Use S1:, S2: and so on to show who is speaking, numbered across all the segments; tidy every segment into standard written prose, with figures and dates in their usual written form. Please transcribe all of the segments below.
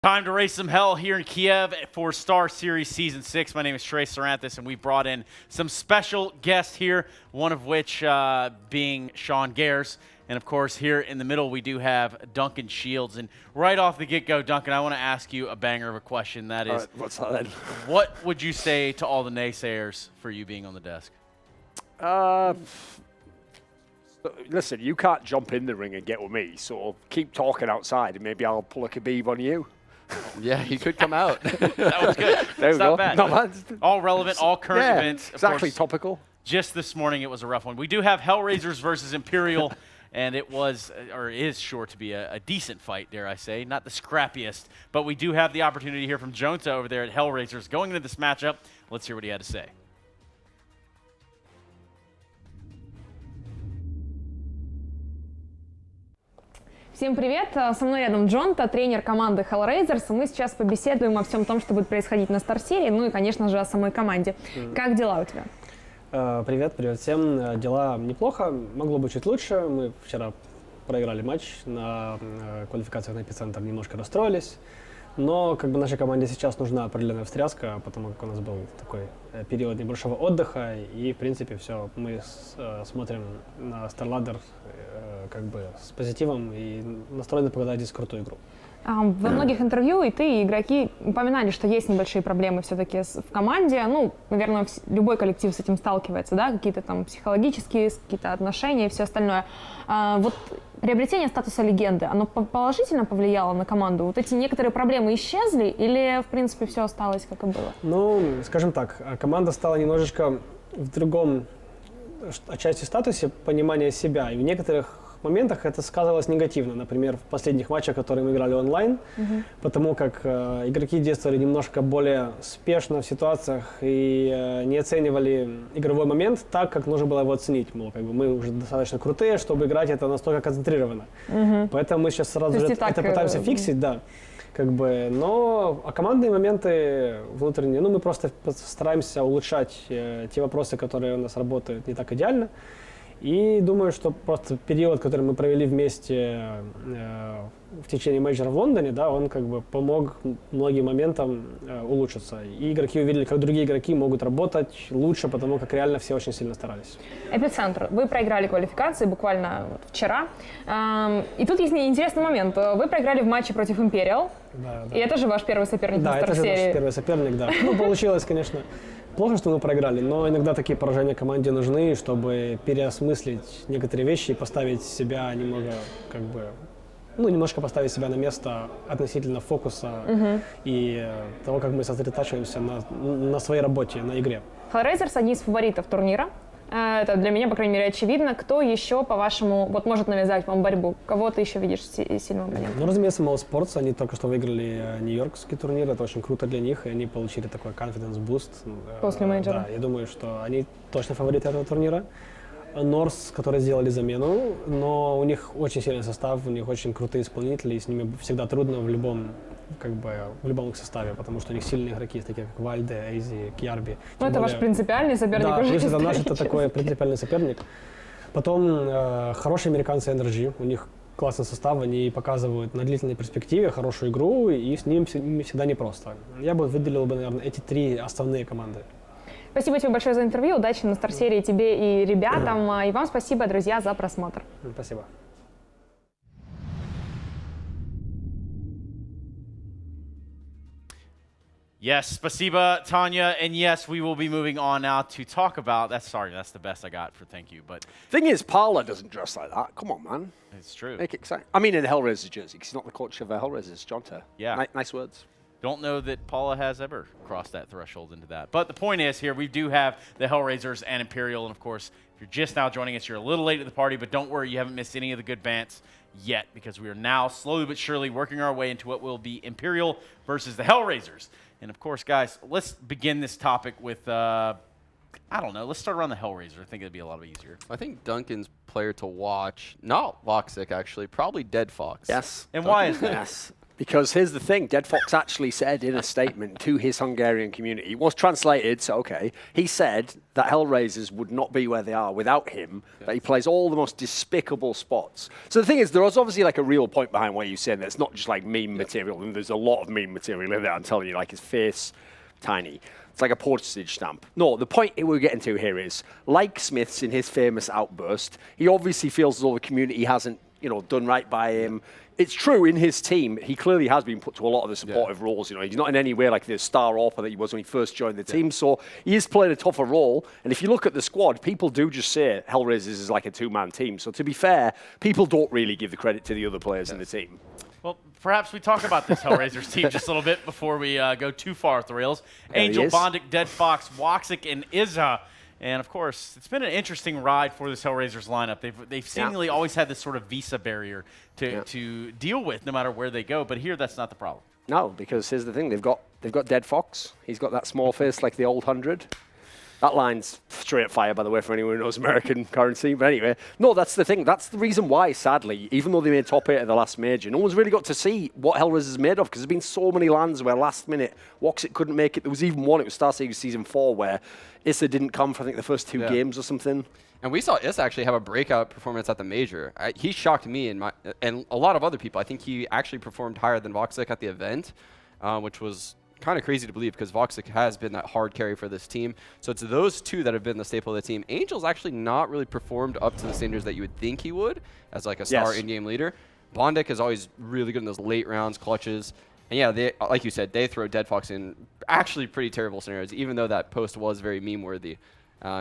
S1: Time to raise some hell here in Kiev for StarSeries Season 6. My name is Trey Saranthus, and we've brought in some special guests here, one of which being Sean Gares. And, of course, here in the middle, we do have Duncan Shields. And right off the get-go, Duncan, I want to ask you a banger of a question. That is,
S2: what's that then?
S1: What would you say to all the naysayers for you being on the desk?
S2: Listen, you can't jump in the ring and get with me, so keep talking outside, and maybe I'll pull a Khabib on you.
S3: Yeah, he could come out.
S1: That was good.
S2: There
S1: it's
S2: we
S1: not
S2: go.
S1: bad.
S2: Not bad.
S1: All relevant, all current events. Of
S2: Exactly,
S1: course,
S2: topical.
S1: just this morning, it was a rough one. We do have HellRaisers versus Imperial, and it was, or is sure to be a decent fight, dare I say. Not the scrappiest, but we do have the opportunity to hear from Jonta over there at HellRaisers. Going into this matchup, let's hear what he had to say.
S4: Всем привет! Со мной рядом Джонта, тренер команды HellRaisers. Мы сейчас побеседуем о всем том, что будет происходить на StarSeries, ну и, конечно же, о самой команде. Как дела у тебя?
S5: Привет всем. Дела неплохо, могло быть чуть лучше. Мы вчера проиграли матч на квалификациях на Эпицентр, немножко расстроились. Но как бы нашей команде сейчас нужна определенная встряска, потому как у нас был такой период небольшого отдыха, и в принципе все, мы смотрим на Starladder как бы с позитивом и настроены показать здесь крутую игру.
S4: Во многих интервью и ты, и игроки упоминали, что есть небольшие проблемы все-таки в команде. Ну, наверное, любой коллектив с этим сталкивается, да, какие-то там психологические, какие-то отношения и все остальное. Вот приобретение статуса легенды, оно положительно повлияло на команду? Вот эти некоторые проблемы исчезли или, в принципе, все осталось, как и было?
S5: Ну, скажем так, команда стала немножечко в другом отчасти статусе понимания себя, и в некоторых моментах это сказывалось негативно. Например, в последних матчах, которые мы играли онлайн, потому как игроки действовали немножко более спешно в ситуациях и не оценивали игровой момент так, как нужно было его оценить. Мол, как бы мы уже достаточно крутые, чтобы играть это настолько концентрированно. Поэтому мы сейчас сразу же это пытаемся фиксить, да. Как бы, но командные моменты внутренние, ну мы просто стараемся улучшать те вопросы, которые у нас работают не так идеально. И думаю, что просто период, который мы провели вместе в течение мейджора в Лондоне, да, он как бы помог многим моментам улучшиться. И игроки увидели, как другие игроки могут работать лучше, потому как реально все очень сильно старались.
S4: Эпицентр. Вы проиграли квалификации буквально вчера. И тут есть интересный момент. Вы проиграли в матче против Imperial.
S5: Да.
S4: И это же ваш первый соперник на StarSeries.
S5: Да, это же наш первый соперник, да. Ну, получилось, конечно, плохо, что мы проиграли, но иногда такие поражения команде нужны, чтобы переосмыслить некоторые вещи и поставить себя немного, как бы, ну, немножко поставить себя на место относительно фокуса и того, как мы сосредотачиваемся на своей работе, на игре.
S4: HellRaisers одни из фаворитов турнира. Это для меня, по крайней мере, очевидно. Кто еще, по-вашему, вот может навязать вам борьбу? Кого ты еще видишь сильным оппонентом?
S5: Ну, разумеется, Mall Sports, они только что выиграли нью-йоркский турнир, это очень круто для них, и они получили такой confidence boost.
S4: После мейджора.
S5: Да, я думаю, что они точно фавориты этого турнира. Норс, которые сделали замену, но у них очень сильный состав, у них очень крутые исполнители, и с ними всегда трудно в любом их составе, потому что у них сильные игроки, такие как Вальде, Эйзи, Кьярби.
S4: Ну, это ваш принципиальный соперник.
S5: Да,
S4: уже
S5: плюс это наш такой принципиальный соперник. Потом хорошие американцы NRG, у них классный состав, они показывают на длительной перспективе хорошую игру, и с ними всегда непросто. Я бы выделил, наверное, эти три основные команды.
S4: Спасибо тебе большое за интервью, удачи на StarSeries тебе и ребятам, и вам спасибо, друзья, за просмотр.
S5: Спасибо.
S1: Yes, spasiba, Tanya, and yes, we will be moving on now to talk about, that's the best I got for thank you, but.
S2: Thing is, Parla doesn't dress like that. Come on, man.
S1: It's true.
S2: Make it exciting. I mean, in the HellRaisers jersey, because he's not the coach of HellRaisers, Jonta.
S1: Yeah.
S2: Nice words.
S1: Don't know that Paula has ever crossed that threshold into that. But the point is here, we do have the HellRaisers and Imperial, and of course, if you're just now joining us, you're a little late to the party, but don't worry, you haven't missed any of the good bants yet, because we are now slowly but surely working our way into what will be Imperial versus the HellRaisers. And of course, guys, let's begin this topic with, I don't know, let's start around the HellRaiser. I think it'd be a lot easier.
S3: I think Duncan's player to watch, not Voxic actually, probably Dead Fox.
S2: Yes.
S1: And why is that?
S2: Yes. Because here's the thing, Dead Fox actually said in a statement to his Hungarian community, it was translated, so okay, he said that HellRaisers would not be where they are without him, that he plays all the most despicable spots. So the thing is, there was obviously like a real point behind what you said, that it's not just like meme material, and there's a lot of meme material in there, I'm telling you, like his face, tiny. It's like a postage stamp. No, the point we're getting to here is, like Smith's in his famous outburst, he obviously feels as though the community hasn't, done right by him. It's true, in his team, he clearly has been put to a lot of the supportive roles. He's not in any way like the star offer that he was when he first joined the team. So he is playing a tougher role. And if you look at the squad, people do just say HellRaisers is like a two-man team. So to be fair, people don't really give the credit to the other players in the team.
S1: Well, perhaps we talk about this HellRaisers team just a little bit before we go too far off the rails. Angel, Bondic, Dead Fox, Woxic, and Izza. And, of course, it's been an interesting ride for this HellRaisers lineup. They've seemingly always had this sort of visa barrier to deal with no matter where they go. But here, that's not the problem.
S2: No, because here's the thing. They've got Dead Fox. He's got that small face like the old 100. That line's straight fire, by the way, for anyone who knows American currency. But anyway, no, that's the thing. That's the reason why, sadly, even though they made top 8 at the last major, no one's really got to see what HellRaisers is made of, because there's been so many lands where last minute Woxic couldn't make it. There was even one, it was StarSeries Season 4, where Issa didn't come for, I think, the first 2 games or something.
S3: And we saw Issa actually have a breakout performance at the major. He shocked me and a lot of other people. I think he actually performed higher than Woxic at the event, which was kind of crazy to believe because Woxic has been that hard carry for this team. So it's those two that have been the staple of the team. Angel's actually not really performed up to the standards that you would think he would as like a star in-game leader. Bondic is always really good in those late rounds, clutches. And yeah, they, like you said, they throw Dead Fox in actually pretty terrible scenarios, even though that post was very meme-worthy.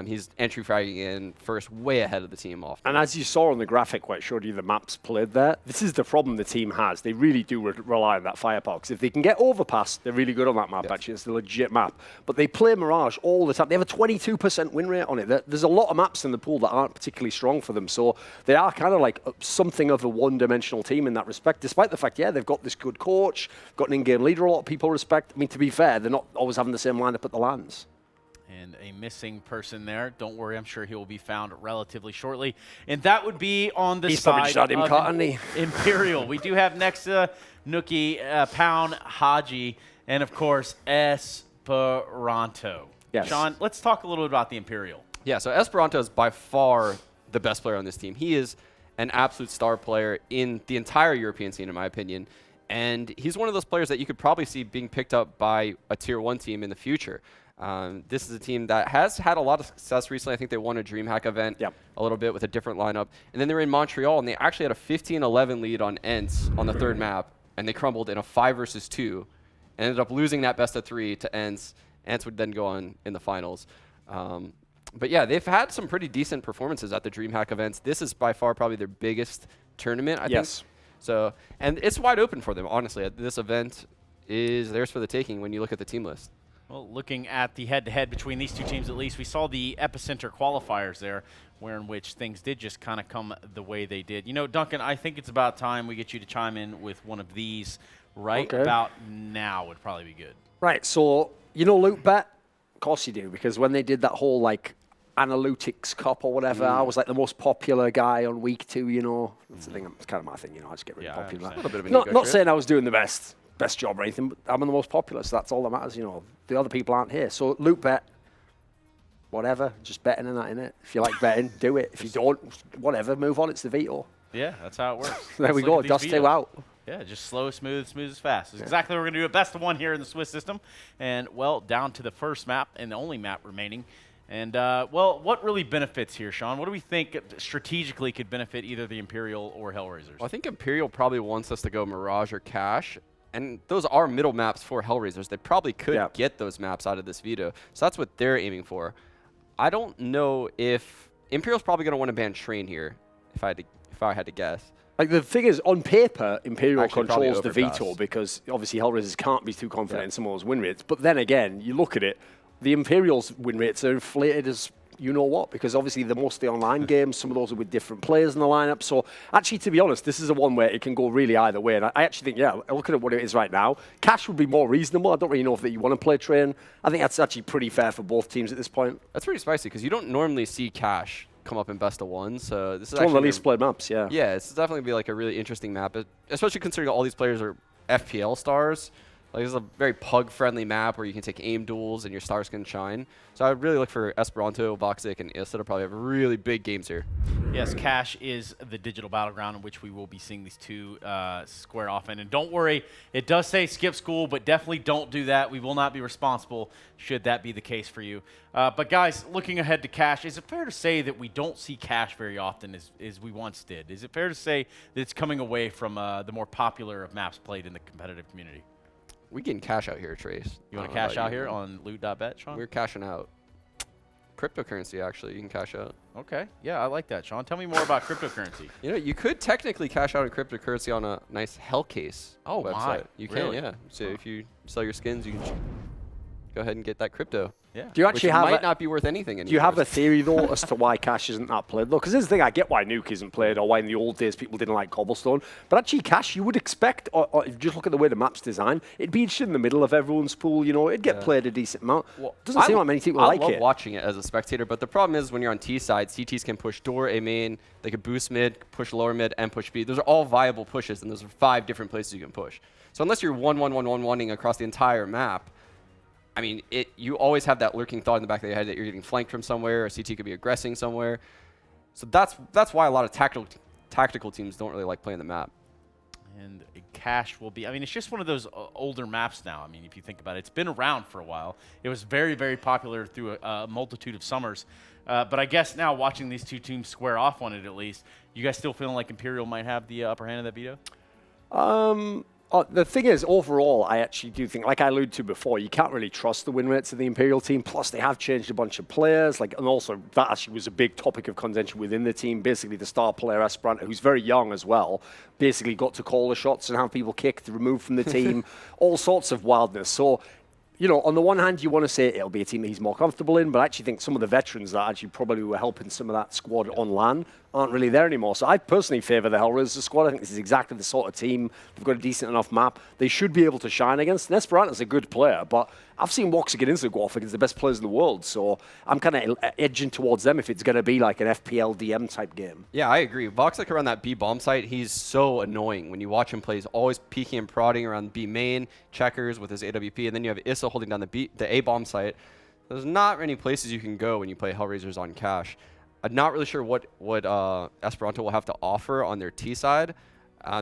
S3: He's entry fragging in first, way ahead of the team often.
S2: And as you saw on the graphic where it showed you the maps played there, this is the problem the team has. They really do rely on that firepower. Because if they can get overpass, they're really good on that map, actually. It's the legit map. But they play Mirage all the time. They have a 22% win rate on it. There's a lot of maps in the pool that aren't particularly strong for them. So they are kind of like something of a one-dimensional team in that respect, despite the fact, they've got this good coach, got an in-game leader a lot of people respect. I mean, to be fair, they're not always having the same lineup at the lands.
S1: And a missing person there. Don't worry, I'm sure he will be found relatively shortly. And that would be on the side of Imperial. We do have next Nookie, Pound, Haji, and of course, Esperanto.
S2: Yes.
S1: Sean, let's talk a little bit about the Imperial.
S3: Yeah, so Esperanto is by far the best player on this team. He is an absolute star player in the entire European scene, in my opinion. And he's one of those players that you could probably see being picked up by a Tier 1 team in the future. This is a team that has had a lot of success recently. I think they won a DreamHack event a little bit with a different lineup. And then they were in Montreal, and they actually had a 15-11 lead on ENTS on the third map, and they crumbled in a 5 versus 2, and ended up losing that best of 3 to ENTS. ENTS would then go on in the finals. But yeah, they've had some pretty decent performances at the DreamHack events. This is by far probably their biggest tournament, I think. So, and it's wide open for them, honestly. This event is theirs for the taking when you look at the team list.
S1: Well, looking at the head-to-head between these two teams at least, we saw the epicenter qualifiers there, where in which things did just kind of come the way they did. You know, Duncan, I think it's about time we get you to chime in with one of these about now would probably be good.
S2: Right, so, Loot Bet? Of course you do, because when they did that whole, Analytics Cup or whatever, I was, the most popular guy on week 2, That's the thing, it's kind of my thing, I just get really popular.
S3: A little bit of an
S2: not saying I was doing the best job or anything, but I'm the most popular, so that's all that matters, The other people aren't here. So Loot Bet, whatever, just betting and that, innit? If you like betting, do it. If you don't, whatever, move on, it's the veto.
S1: Yeah, that's how it works.
S2: There we go, dust 2 out.
S1: Yeah, just slow, smooth as fast. That's exactly what we're going to do. A best of 1 here in the Swiss system. And, well, down to the first map and the only map remaining. And, well, what really benefits here, Sean? What do we think strategically could benefit either the Imperial or HellRaisers?
S3: Well, I think Imperial probably wants us to go Mirage or Cash. And those are middle maps for HellRaisers. They probably could get those maps out of this veto. So that's what they're aiming for. I don't know if Imperial's probably going to want to ban Train here, if I had to guess.
S2: The thing is, on paper, Imperial controls the veto because obviously HellRaisers can't be too confident in some of those win rates. But then again, you look at it, the Imperial's win rates are inflated as you-know-what, because obviously they're mostly online games. Some of those are with different players in the lineup. So actually, to be honest, this is a one where it can go really either way. And I actually think, looking at what it is right now, Cash would be more reasonable. I don't really know if you want to play Train. I think that's actually pretty fair for both teams at this point.
S3: That's pretty spicy because you don't normally see Cash come up in best of 1. So this is
S2: one of the least played maps,
S3: Yeah, it's definitely be a really interesting map, especially considering all these players are FPL stars. Like, this is a very pug-friendly map where you can take aim duels and your stars can shine. So I would really look for Esperanto, Voxic, and Issa to probably have really big games here.
S1: Yes, Cash is the digital battleground in which we will be seeing these two square off in. And don't worry, it does say skip school, but definitely don't do that. We will not be responsible should that be the case for you. But guys, looking ahead to Cash, is it fair to say that we don't see Cash very often as we once did? Is it fair to say that it's coming away from the more popular of maps played in the competitive community?
S3: We getting cash out here, Trace.
S1: You want to cash out here on loot.bet, Sean?
S3: We're cashing out. Cryptocurrency, actually, you can cash out.
S1: Okay. Yeah, I like that, Sean. Tell me more about cryptocurrency.
S3: You know, you could technically cash out in cryptocurrency on a nice Hellcase
S1: website.
S3: My. You
S1: Really?
S3: can, yeah. So if you sell your skins, you can go ahead and get that crypto.
S1: Yeah.
S2: Do you actually
S3: which
S2: have
S3: might not be worth anything anymore.
S2: Do you have a theory, though, as to why Cash isn't that played, though? Because here's the thing, I get why Nuke isn't played, or why in the old days people didn't like Cobblestone. But actually, Cash, you would expect, or if you just look at the way the map's designed, it'd be just in the middle of everyone's pool, you know, it'd get played a decent amount.
S3: Well,
S2: Doesn't seem like many people like
S3: I love
S2: it.
S3: watching it as a spectator, but the problem is when you're on T side, CTs can push door, A main, they could boost mid, push lower mid, and push B. Those are all viable pushes, and those are 5 different places you can push. So unless you're 1-1-1-1-1-ing across the entire map, I mean, you always have that lurking thought in the back of your head that you're getting flanked from somewhere, or CT could be aggressing somewhere. So that's why a lot of tactical teams don't really like playing the map.
S1: And Cash will be, I mean, it's just one of those older maps now. I mean, if you think about it, it's been around for a while. It was very, very popular through a multitude of summers. But I guess now watching these two teams square off on it at least, you guys still feeling like Imperial might have the upper hand of that veto?
S2: The thing is, overall, I actually do think, like I alluded to before, you can't really trust the win rates of the Imperial team. Plus, they have changed a bunch of players. And also, that actually was a big topic of contention within the team. Basically, the star player, Esperanto, who's very young as well, basically got to call the shots and have people kicked, removed from the team, all sorts of wildness. So, you know, on the one hand, you want to say it'll be a team that he's more comfortable in, but I actually think some of the veterans that actually probably were helping some of that squad on LAN aren't really there anymore. So I personally favour the HellRaisers squad. I think this is exactly the sort of team. They've got a decent enough map. They should be able to shine against. And Esperanto's a good player, but I've seen Woxa get into the go off against the best players in the world. So I'm kind of edging towards them if it's going to be like an FPL DM type game.
S3: Yeah, I agree. Voxic around that B bomb site, he's so annoying. When you watch him play, he's always peeking and prodding around B main, checkers with his AWP, and then you have Issa holding down the A bomb site. There's not many places you can go when you play HellRaisers on Cash. I'm not really sure what Esperanto will have to offer on their T side.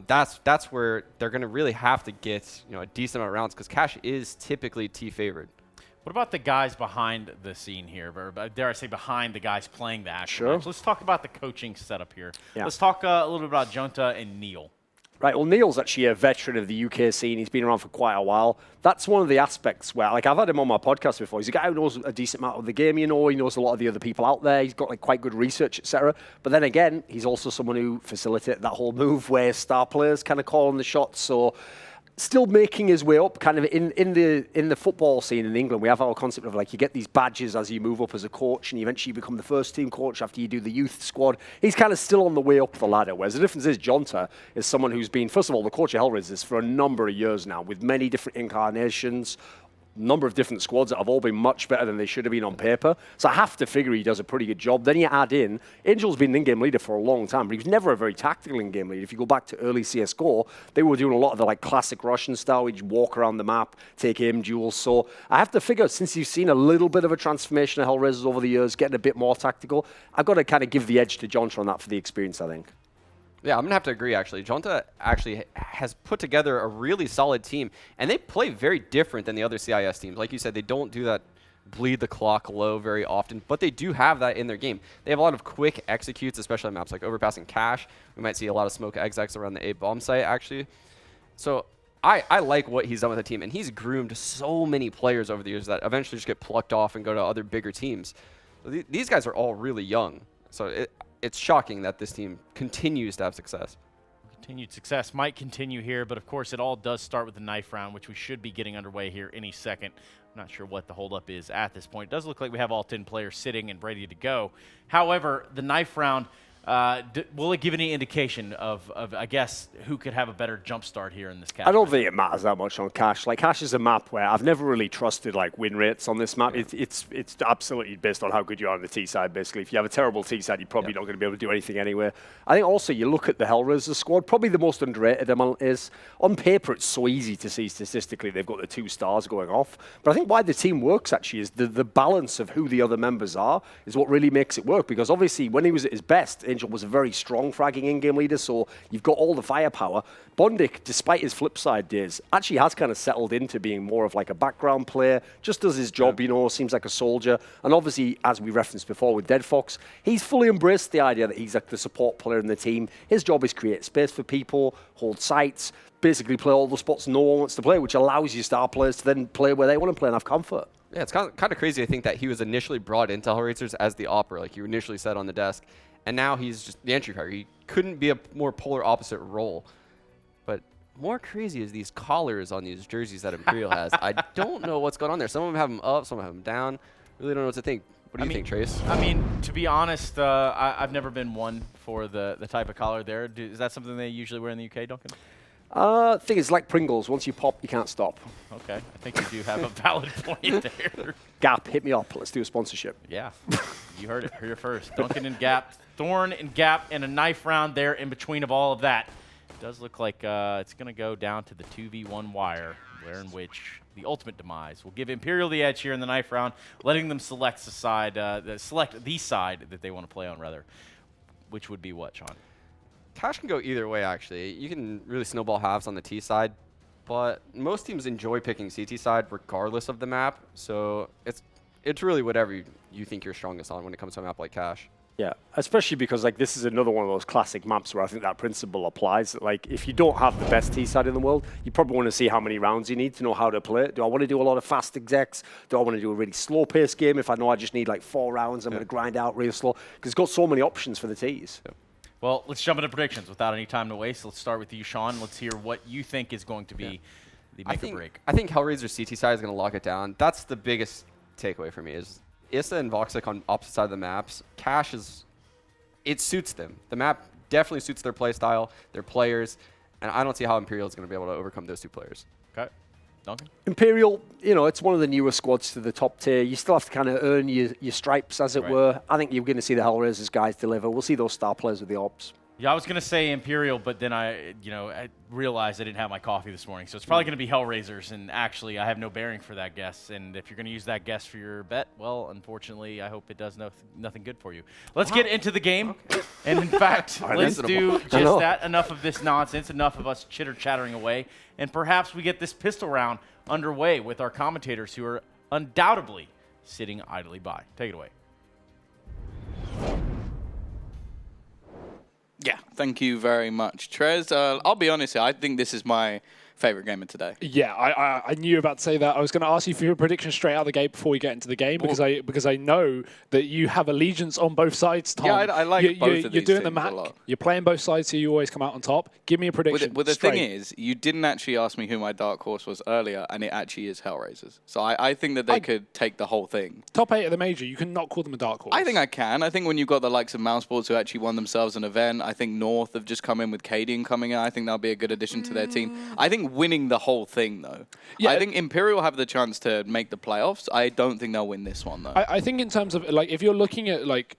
S3: That's where they're going to really have to get a decent amount of rounds because Cash is typically T favored.
S1: What about the guys behind the scene here, or dare I say behind the guys playing the actual
S2: Sure.
S1: match? Let's talk about the coaching setup here.
S2: Yeah.
S1: Let's talk a little bit about Junta and Neil.
S2: Right, well, Neil's actually a veteran of the UK scene. He's been around for quite a while. That's one of the aspects where, like, I've had him on my podcast before. He's a guy who knows a decent amount of the game, you know. He knows a lot of the other people out there. He's got, like, quite good research, etc. But then again, he's also someone who facilitated that whole move where star players kind of call on the shots. So still making his way up kind of in the football scene in England. We have our concept of like you get these badges as you move up as a coach and you eventually become the first team coach after you do the youth squad. He's kind of still on the way up the ladder, whereas the difference is Jonta is someone who's been, first of all, the coach of HellRaisers for a number of years now with many different incarnations, number of different squads that have all been much better than they should have been on paper. So I have to figure he does a pretty good job. Then you add in, Angel's been an in-game leader for a long time, but he was never a very tactical in-game leader. If you go back to early CSGO, they were doing a lot of the like classic Russian style, where you walk around the map, take aim duels. So I have to figure, since you've seen a little bit of a transformation of HellRaisers over the years, getting a bit more tactical, I've got to kind of give the edge to Jonta on that for the experience, I think.
S3: Yeah, I'm going to have to agree, actually. Jonta actually has put together a really solid team, and they play very different than the other CIS teams. Like you said, they don't do that bleed the clock low very often, but they do have that in their game. They have a lot of quick executes, especially on maps like Overpass and Cash. We might see a lot of smoke execs around the A bomb site, actually. So I like what he's done with the team, and he's groomed so many players over the years that eventually just get plucked off and go to other bigger teams. So these guys are all really young. So it's shocking that this team continues to have success.
S1: Continued success might continue here, but of course it all does start with the knife round, which we should be getting underway here any second. I'm not sure what the holdup is at this point. It does look like we have all 10 players sitting and ready to go. However, the knife round, Will it give any indication of, I guess, who could have a better jump start here in this Cash?
S2: I don't think it matters that much on Cash. Like, Cash is a map where I've never really trusted like win rates on this map. It's absolutely based on how good you are on the T side, basically. If you have a terrible T side, you're probably not going to be able to do anything anyway. I think also you look at the HellRaisers squad, probably the most underrated amount is, on paper, it's so easy to see statistically they've got the 2 stars going off. But I think why the team works actually is the balance of who the other members are is what really makes it work. Because obviously, when he was at his best, Angel was a very strong fragging in-game leader, so you've got all the firepower. Bondik, despite his flip side days, actually has kind of settled into being more of like a background player, just does his job, you know, seems like a soldier. And obviously, as we referenced before with Dead Fox, he's fully embraced the idea that he's like the support player in the team. His job is create space for people, hold sites, basically play all the spots no one wants to play, which allows your star players to then play where they want to play and have comfort.
S3: Yeah, it's kind of crazy to think that he was initially brought into HellRaisers as the opera, like you initially said on the desk. And now he's just the entry card. He couldn't be a more polar opposite role. But more crazy is these collars on these jerseys that Imperial has. I don't know what's going on there. Some of them have them up, some have them down. Really don't know what to think. What do you think, Trace?
S1: I mean, to be honest, I've never been one for the type of collar there. Is that something they usually wear in the UK, Duncan?
S2: Thing is, like Pringles, once you pop, you can't stop.
S1: Okay, I think you do have a valid point there.
S2: Gap, hit me up. Let's do a sponsorship.
S1: Yeah, you heard it here first. Duncan and Gap, Thorn and Gap, and a knife round there in between of all of that. It does look like it's going to go down to the 2v1 wire, where in which the ultimate demise will give Imperial the edge here in the knife round, letting them select the side, that they want to play on, rather, which would be what, Sean?
S3: Cash can go either way, actually. You can really snowball halves on the T side, but most teams enjoy picking CT side regardless of the map, so it's really whatever you think you're strongest on when it comes to a map like Cash.
S2: Yeah, especially because like this is another one of those classic maps where I think that principle applies. Like if you don't have the best T side in the world, you probably want to see how many rounds you need to know how to play it. Do I want to do a lot of fast execs? Do I want to do a really slow pace game? If I know I just need like 4 rounds, I'm going to grind out real slow. Because it's got so many options for the Ts.
S3: Yeah.
S1: Well, let's jump into predictions without any time to waste. Let's start with you, Sean. Let's hear what you think is going to be the make or break.
S3: I think HellRaiser's CT side is going to lock it down. That's the biggest takeaway for me is Issa and Voxic on opposite side of the maps. Cash is... It suits them. The map definitely suits their play style, their players, and I don't see how Imperial is going to be able to overcome those 2 players.
S1: Okay. Duncan?
S2: Imperial, you know, it's one of the newer squads to the top tier. You still have to kind of earn your stripes, as it were. I think you're going to see the HellRaisers guys deliver. We'll see those star players with the ops.
S1: Yeah, I was going to say Imperial, but then I realized I didn't have my coffee this morning. So it's probably going to be HellRaisers, and actually I have no bearing for that guess. And if you're going to use that guess for your bet, well, unfortunately, I hope it does nothing good for you. Let's get into the game. Okay. And in fact, let's do just that. Enough of this nonsense, enough of us chitter-chattering away. And perhaps we get this pistol round underway with our commentators who are undoubtedly sitting idly by. Take it away.
S6: Yeah, thank you very much, Trez. I'll be honest here, I think this is my favorite game of today.
S7: Yeah, I knew you were about to say that. I was going to ask you for your prediction straight out of the gate before we get into the game because I know that you have allegiance on both sides, Tom.
S6: Yeah, I like both of these
S7: You're doing the
S6: teams
S7: Mac.
S6: a lot.
S7: You're playing both sides, so you always come out on top. Give me a prediction.
S6: Well, the thing is, you didn't actually ask me who my dark horse was earlier, and it actually is HellRaisers. So I think that they could take the whole thing.
S7: Top 8 of the major, you cannot call them a dark horse.
S6: I think I can. I think when you've got the likes of Mousesports who actually won themselves an event, I think North have just come in with Cadian coming out. I think that'll be a good addition to their team. I think winning the whole thing, though. Yeah, I think Imperial have the chance to make the playoffs. I don't think they'll win this one, though.
S7: I think in terms of, like, if you're looking at, like,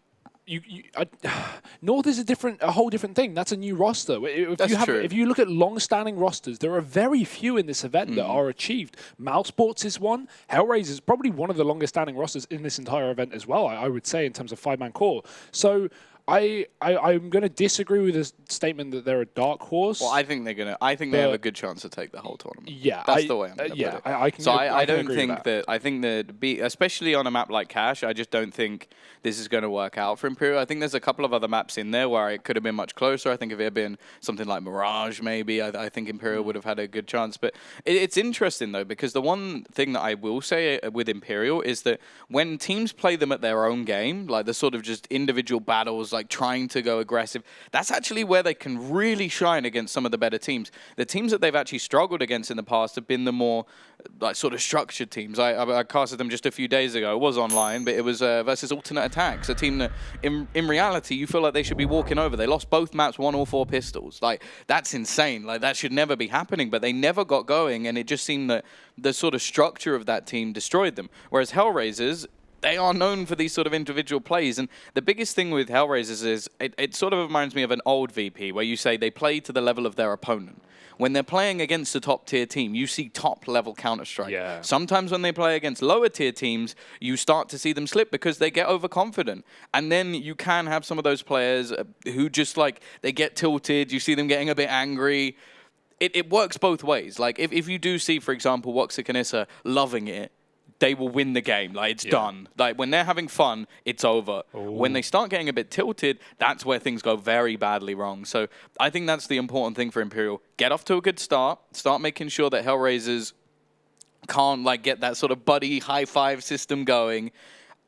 S7: North is a whole different thing. That's a new roster. If you look at long-standing rosters, there are very few in this event that are achieved. Mousesports is one. HellRaisers is probably one of the longest-standing rosters in this entire event as well, I would say, in terms of 5-man core. So I'm going to disagree with the statement that they're a dark horse.
S6: Well, I think they're going to. I think they have a good chance to take the whole tournament.
S7: Yeah,
S6: that's the way I'm going to put it.
S7: I can.
S6: So I don't
S7: agree
S6: think
S7: with that.
S6: I think that especially on a map like Cash, I just don't think this is going to work out for Imperial. I think there's a couple of other maps in there where it could have been much closer. I think if it had been something like Mirage, maybe I think Imperial would have had a good chance. But it's interesting though, because the one thing that I will say with Imperial is that when teams play them at their own game, like the sort of just individual battles, like trying to go aggressive. That's actually where they can really shine against some of the better teams. The teams that they've actually struggled against in the past have been the more like sort of structured teams. I casted them just a few days ago. It was online, but it was versus Alternate Attacks, a team that in reality you feel like they should be walking over. They lost both maps, 1 or 4 pistols. Like, that's insane. Like, that should never be happening, but they never got going, and it just seemed that the sort of structure of that team destroyed them. Whereas HellRaisers, they are known for these sort of individual plays. And the biggest thing with HellRaisers is it sort of reminds me of an old VP where you say they play to the level of their opponent. When they're playing against a top-tier team, you see top-level Counter-Strike.
S7: Yeah.
S6: Sometimes when they play against lower-tier teams, you start to see them slip because they get overconfident. And then you can have some of those players who just, like, they get tilted. You see them getting a bit angry. It works both ways. Like, if you do see, for example, Woxic and Issa loving it, they will win the game. Like, it's done. Like, when they're having fun, it's over. Ooh. When they start getting a bit tilted, that's where things go very badly wrong. So I think that's the important thing for Imperial. Get off to a good start. Start making sure that HellRaisers can't, like, get that sort of buddy high-five system going.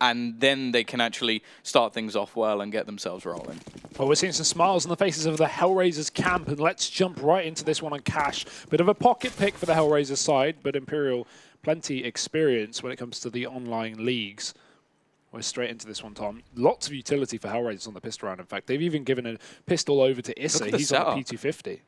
S6: And then they can actually start things off well and get themselves rolling.
S7: Well, we're seeing some smiles on the faces of the HellRaisers camp, and let's jump right into this one on Cash. Bit of a pocket pick for the HellRaisers side, but Imperial, plenty experience when it comes to the online leagues. We're straight into this one, Tom. Lots of utility for HellRaisers on the pistol round. In fact, they've even given a pistol over to Issa. He's on a P250.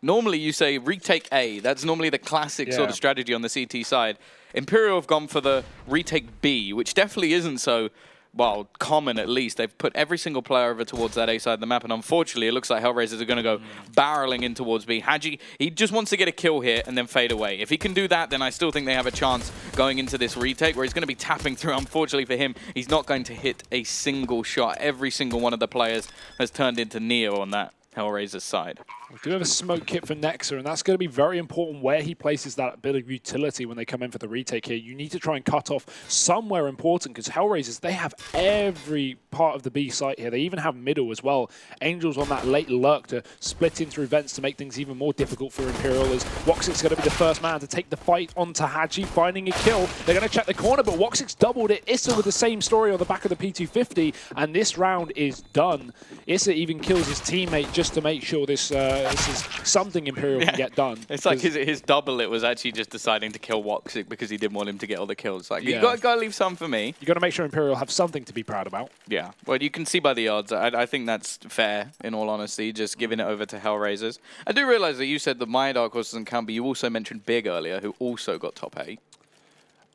S6: Normally you say retake A. That's normally the classic sort of strategy on the CT side. Imperial have gone for the retake B, which definitely isn't so, well, common at least. They've put every single player over towards that A side of the map, and unfortunately it looks like HellRaisers are going to go barreling in towards B. Hadji, he just wants to get a kill here and then fade away. If he can do that, then I still think they have a chance going into this retake, where he's going to be tapping through. Unfortunately for him, he's not going to hit a single shot. Every single one of the players has turned into Neo on that HellRaisers side.
S7: We do have a smoke kit for Nexa, and that's going to be very important where he places that bit of utility when they come in for the retake here. You need to try and cut off somewhere important, because HellRaisers, they have every part of the B site here. They even have middle as well. Angel's on that late lurk to split in through vents to make things even more difficult for Imperial, as Woxic's going to be the first man to take the fight onto Hadji, finding a kill. They're going to check the corner, but Woxic's doubled it. Issa with the same story on the back of the P250, and this round is done. Issa even kills his teammate just to make sure this is something Imperial can get done.
S6: It's like his double, it was actually just deciding to kill Woxic because he didn't want him to get all the kills. Like, you got to leave some for me.
S7: You got to make sure Imperial have something to be proud about.
S6: Yeah, well, you can see by the odds. I think that's fair, in all honesty, just giving it over to HellRaisers. I do realize that you said that my Dark Horse doesn't count, but you also mentioned Big earlier, who also got top 8.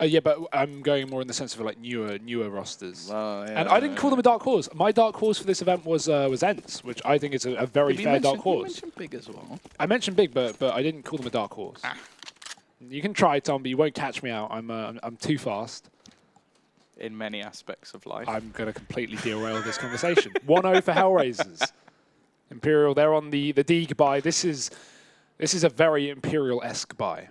S7: Yeah, but I'm going more in the sense of like newer rosters.
S6: Oh, yeah,
S7: and I didn't call them a dark horse. My dark horse for this event was Ents, which I think is a very fair dark horse.
S6: You mentioned Big as well.
S7: I mentioned Big, but I didn't call them a dark horse. You can try, Tom, but you won't catch me out. I'm too fast.
S6: In many aspects of life.
S7: I'm going to completely derail this conversation. 1-0 for HellRaisers. Imperial, they're on the Deeg buy. This is a very Imperial-esque buy.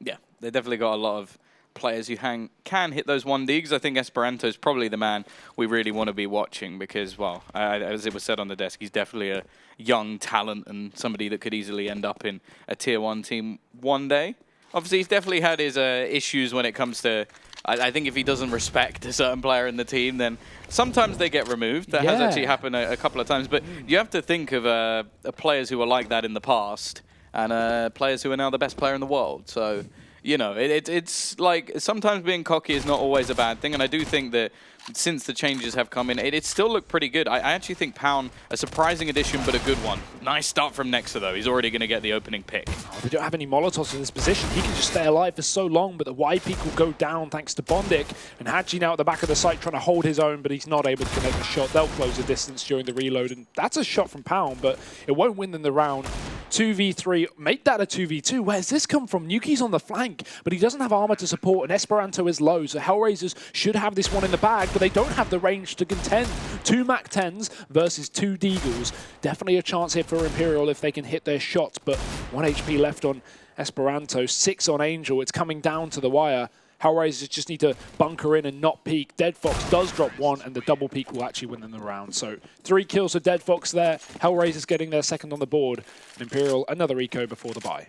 S6: Yeah, they definitely got a lot of players who can hit those 1 Deegs. I think Esperanto is probably the man we really want to be watching because, well, as it was said on the desk, he's definitely a young talent and somebody that could easily end up in a Tier 1 team one day. Obviously, he's definitely had his issues when it comes to, I think if he doesn't respect a certain player in the team, then sometimes they get removed. That has actually happened a couple of times. But you have to think of players who were like that in the past and players who are now the best player in the world. So, you know, it's like sometimes being cocky is not always a bad thing. And I do think that since the changes have come in, it still looked pretty good. I actually think Pound, a surprising addition, but a good one. Nice start from Nexa, though. He's already going to get the opening pick.
S7: Oh, they don't have any Molotovs in this position. He can just stay alive for so long, but the wide peak will go down thanks to Bondic. And Hadji now at the back of the site trying to hold his own, but he's not able to connect the shot. They'll close the distance during the reload, and that's a shot from Pound, but it won't win them the round. 2v3, make that a 2v2. Where's this come from? Nuki's on the flank, but he doesn't have armor to support, and Esperanto is low, so HellRaisers should have this one in the bag, but they don't have the range to contend. 2 Mac-10s versus 2 Deagles. Definitely a chance here for Imperial if they can hit their shots, but 1 HP left on Esperanto, 6 on Angel. It's coming down to the wire. HellRaisers just need to bunker in and not peek. Dead Fox does drop 1, and the double peek will actually win them the round. So 3 kills for Dead Fox there. HellRaisers getting their second on the board. And Imperial, another eco before the buy.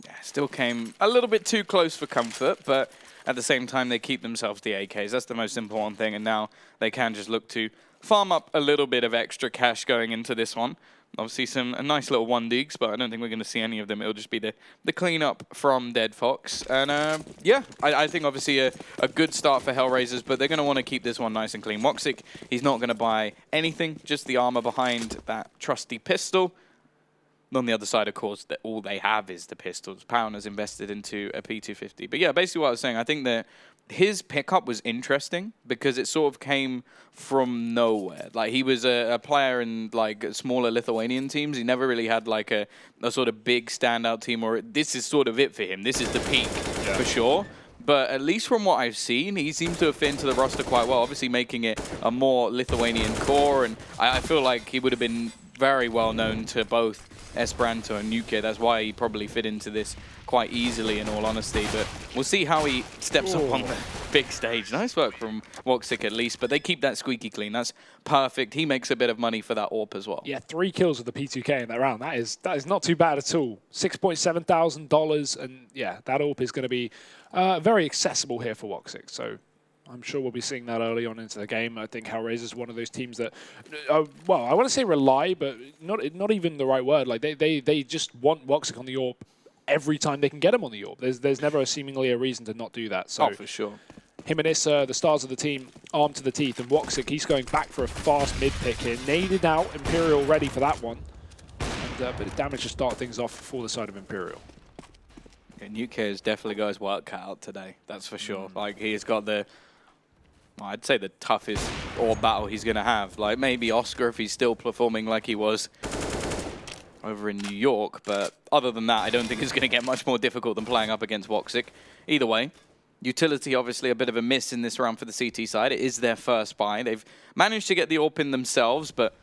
S6: Yeah, still came a little bit too close for comfort, but at the same time, they keep themselves the AKs. That's the most important thing, and now they can just look to farm up a little bit of extra cash going into this one. Obviously, a nice little 1-digs, but I don't think we're going to see any of them. It'll just be the cleanup from Dead Fox. And yeah, I think obviously a good start for HellRaisers, but they're going to want to keep this one nice and clean. Woxic, he's not going to buy anything, just the armor behind that trusty pistol. On the other side, of course, that all they have is the pistols. Pound has invested into a P250. But yeah, basically what I was saying, I think that his pickup was interesting because it sort of came from nowhere. Like, he was a player in, like, smaller Lithuanian teams. He never really had, like, a sort of big standout team, or this is sort of it for him. This is the peak, for sure. But at least from what I've seen, he seems to have fit into the roster quite well, obviously making it a more Lithuanian core. And I feel like he would have been very well known to both Esperanto and Nuke. That's why he probably fit into this quite easily, in all honesty. But we'll see how he steps up on the big stage. Nice work from Woxic at least, but they keep that squeaky clean. That's perfect. He makes a bit of money for that AWP as well.
S7: Yeah, 3 kills with the P2K in that round. That is not too bad at all. $6.7 thousand, and yeah, that AWP is going to be very accessible here for Woxic. So I'm sure we'll be seeing that early on into the game. I think HellRaisers is one of those teams that, well, I want to say rely, but not even the right word. Like they just want Woxic on the AWP every time they can get him on the AWP. There's never seemingly a reason to not do that. So
S6: for sure.
S7: Him and Issa, the stars of the team, armed to the teeth. And Woxic, he's going back for a fast mid pick here. Naded out, Imperial ready for that one. And a bit of damage to start things off for the side of Imperial.
S6: Yeah, Nuke has definitely got his work cut out today. That's for sure. Like, he's got the... I'd say the toughest AWP battle he's going to have. Like, maybe Oscar if he's still performing like he was over in New York. But other than that, I don't think it's going to get much more difficult than playing up against Woxic. Either way, utility obviously a bit of a miss in this round for the CT side. It is their first buy. They've managed to get the AWP in themselves, but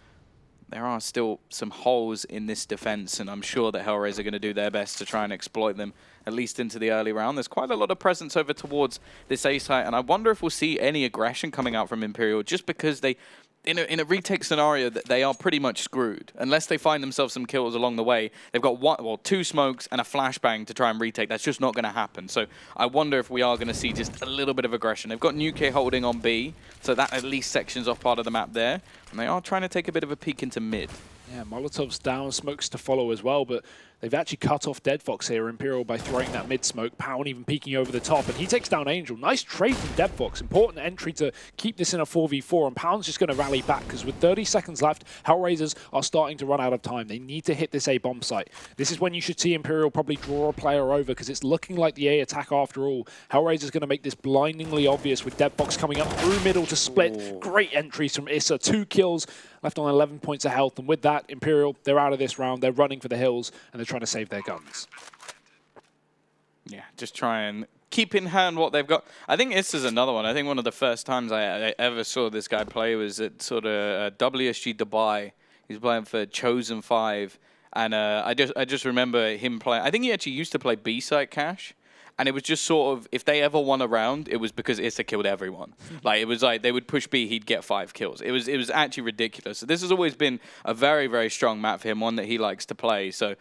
S6: there are still some holes in this defense, and I'm sure that HellRaisers are going to do their best to try and exploit them, at least into the early round. There's quite a lot of presence over towards this A site, and I wonder if we'll see any aggression coming out from Imperial, just because they, in a retake scenario, that they are pretty much screwed. Unless they find themselves some kills along the way, they've got 2 smokes and a flashbang to try and retake. That's just not going to happen. So I wonder if we are going to see just a little bit of aggression. They've got Nuke holding on B, so that at least sections off part of the map there. And they are trying to take a bit of a peek into mid.
S7: Yeah, Molotov's down, smokes to follow as well, but they've actually cut off Dead Fox here, Imperial, by throwing that mid-smoke. Pound even peeking over the top, and he takes down Angel. Nice trade from Dead Fox. Important entry to keep this in a 4v4, and Pound's just going to rally back, because with 30 seconds left, HellRaisers are starting to run out of time. They need to hit this A bomb site. This is when you should see Imperial probably draw a player over, because it's looking like the A attack after all. HellRaisers going to make this blindingly obvious with Dead Fox coming up through middle to split. Ooh. Great entries from Issa. 2 kills, left on 11 points of health, and with that, Imperial, they're out of this round. They're running for the hills, and they're trying to save their guns.
S6: Yeah, just try and keep in hand what they've got. I think this is another one. I think one of the first times I ever saw this guy play was at sort of WSG Dubai. He's playing for Chosen 5, and I just remember him playing. I think he actually used to play B-side Cash. And it was just sort of, if they ever won a round, it was because Issa killed everyone. Like, it was like they would push B, he'd get 5 kills. It was actually ridiculous. So this has always been a very, very strong map for him, one that he likes to play. So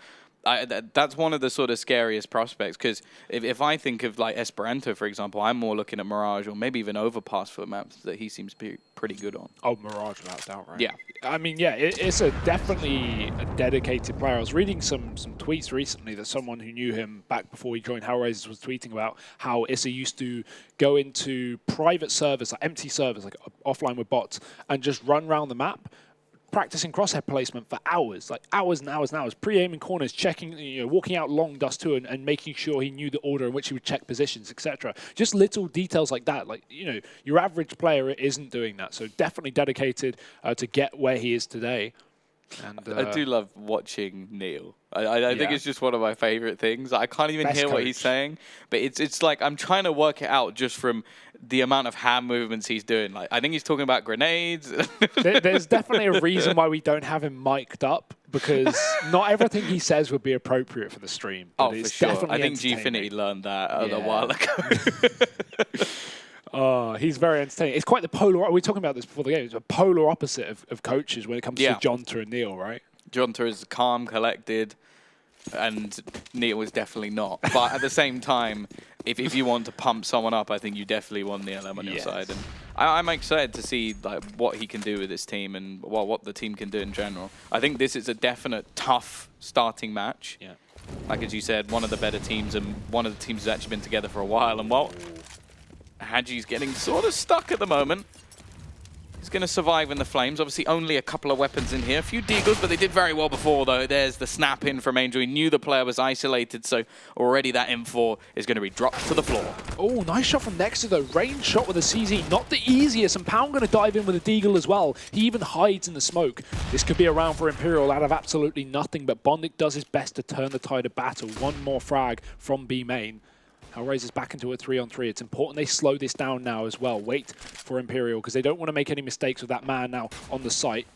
S6: that's one of the sort of scariest prospects, because if I think of like Esperanto, for example, I'm more looking at Mirage or maybe even Overpass for maps that he seems to be pretty good on.
S7: Oh, Mirage, without doubt, right?
S6: Yeah.
S7: I mean, yeah, it's definitely a dedicated player. I was reading some tweets recently that someone who knew him back before he joined HellRaisers was tweeting about how Issa used to go into private servers, like empty servers, like offline with bots, and just run around the map, practicing crosshair placement for hours, like hours and hours and hours, pre-aiming corners, checking, walking out long dust too, and making sure he knew the order in which he would check positions, etc. Just little details like that. Like, your average player isn't doing that. So definitely dedicated to get where he is today. And
S6: I do love watching Neil. I think it's just one of my favorite things. I can't even hear what he's saying, but it's like I'm trying to work it out just from the amount of hand movements he's doing. Like, I think he's talking about grenades.
S7: There's definitely a reason why we don't have him mic'd up, because not everything he says would be appropriate for the stream.
S6: But for sure. I think Gfinity learned that a while ago.
S7: Oh, he's very entertaining. It's quite the polar. We were talking about this before the game. It's a polar opposite of coaches when it comes to Jonta and Neil, right?
S6: Jonta is calm, collected. and Neil is definitely not. But at the same time, if you want to pump someone up, I think you definitely want Neil on your side. And I'm excited to see like what he can do with this team and what the team can do in general. I think this is a definite tough starting match.
S7: Yeah.
S6: Like as you said, one of the better teams and one of the teams who's actually been together for a while. And while Haji's getting sort of stuck at the moment, he's going to survive in the flames. Obviously, only a couple of weapons in here. A few deagles, but they did very well before, though. There's the snap in from Angel. He knew the player was isolated, so already that M4 is going to be dropped to the floor.
S7: Oh, nice shot from Nexus, though. Range shot with a CZ. Not the easiest, and Pound going to dive in with a deagle as well. He even hides in the smoke. This could be a round for Imperial out of absolutely nothing, but Bondic does his best to turn the tide of battle. One more frag from B main. HellRaisers back into a 3-on-3. It's important they slow this down now as well. Wait for Imperial, because they don't want to make any mistakes with that man now on the site.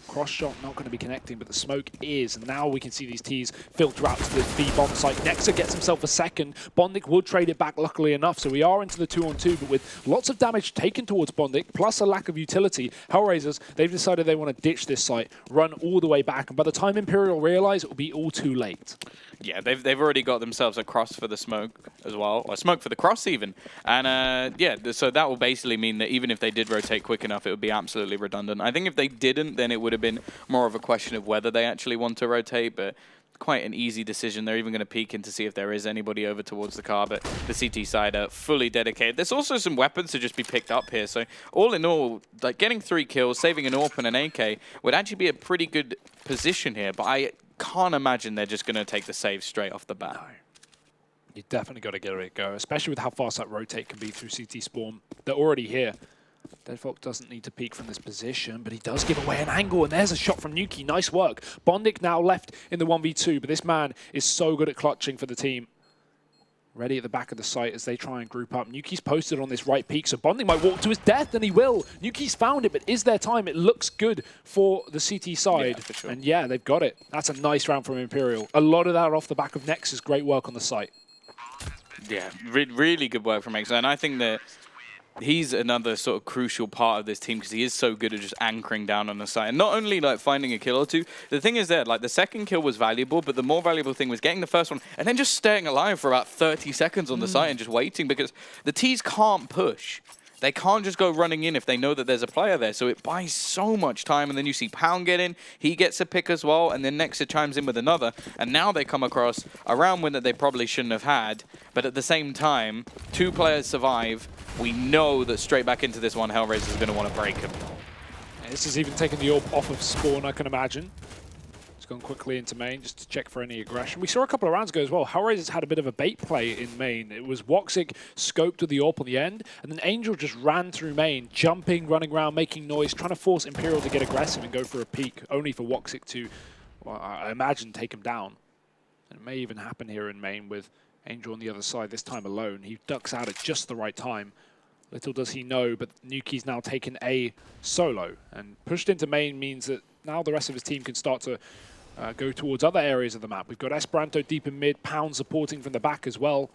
S7: Cross shot not going to be connecting, but the smoke is. And now we can see these Ts filter out to the B bomb site. Nexa gets himself a second. Bondic would trade it back, luckily enough. So we are into the 2-on-2, but with lots of damage taken towards Bondic, plus a lack of utility, HellRaisers, they've decided they want to ditch this site, run all the way back. And by the time Imperial realize, it will be all too late.
S6: Yeah, they've already got themselves a cross for the smoke as well, or smoke for the cross even. And yeah, so that will basically mean that even if they did rotate quick enough, it would be absolutely redundant. I think if they didn't, then it would have been more of a question of whether they actually want to rotate, but quite an easy decision. They're even going to peek in to see if there is anybody over towards the car, but the CT side are fully dedicated. There's also some weapons to just be picked up here, so all in all, like getting 3 kills, saving an AWP and an AK would actually be a pretty good position here, but I can't imagine they're just going to take the save straight off the bat.
S7: No. You definitely got to get it go, especially with how fast that rotate can be through CT spawn. They're already here. Deadfox doesn't need to peek from this position, but he does give away an angle, and there's a shot from Nuki. Nice work. Bondic now left in the 1v2, but this man is so good at clutching for the team. Ready at the back of the site as they try and group up. Nuki's posted on this right peak, so Bondic might walk to his death, and he will. Nuki's found it, but is there time? It looks good for the CT side.
S6: Yeah, for sure.
S7: And yeah, they've got it. That's a nice round from Imperial. A lot of that off the back of Nexus. Great work on the site.
S6: Yeah, really good work from Nexus, and I think that he's another sort of crucial part of this team because he is so good at just anchoring down on the site. And not only like finding a kill or two, the thing is that like the second kill was valuable, but the more valuable thing was getting the first one and then just staying alive for about 30 seconds on the site and just waiting, because the Ts can't push. They can't just go running in if they know that there's a player there. So it buys so much time. And then you see Pound get in. He gets a pick as well. And then Nexa chimes in with another. And now they come across a round win that they probably shouldn't have had. But at the same time, 2 players survive. We know that straight back into this one, HellRaisers is going to want to break him.
S7: Yeah, this is even taking the AWP off of spawn, I can imagine. Gone quickly into main just to check for any aggression. We saw a couple of rounds ago as well. HellRaisers had a bit of a bait play in main. It was Woxic scoped with the AWP on the end, and then Angel just ran through main, jumping, running around, making noise, trying to force Imperial to get aggressive and go for a peek, only for Woxic to, well, I imagine, take him down. And it may even happen here in main with Angel on the other side, this time alone. He ducks out at just the right time. Little does he know, but Nuki's now taken a solo, and pushed into main means that now the rest of his team can start to go towards other areas of the map. We've got Esperanto deep in mid, Pound supporting from the back as well.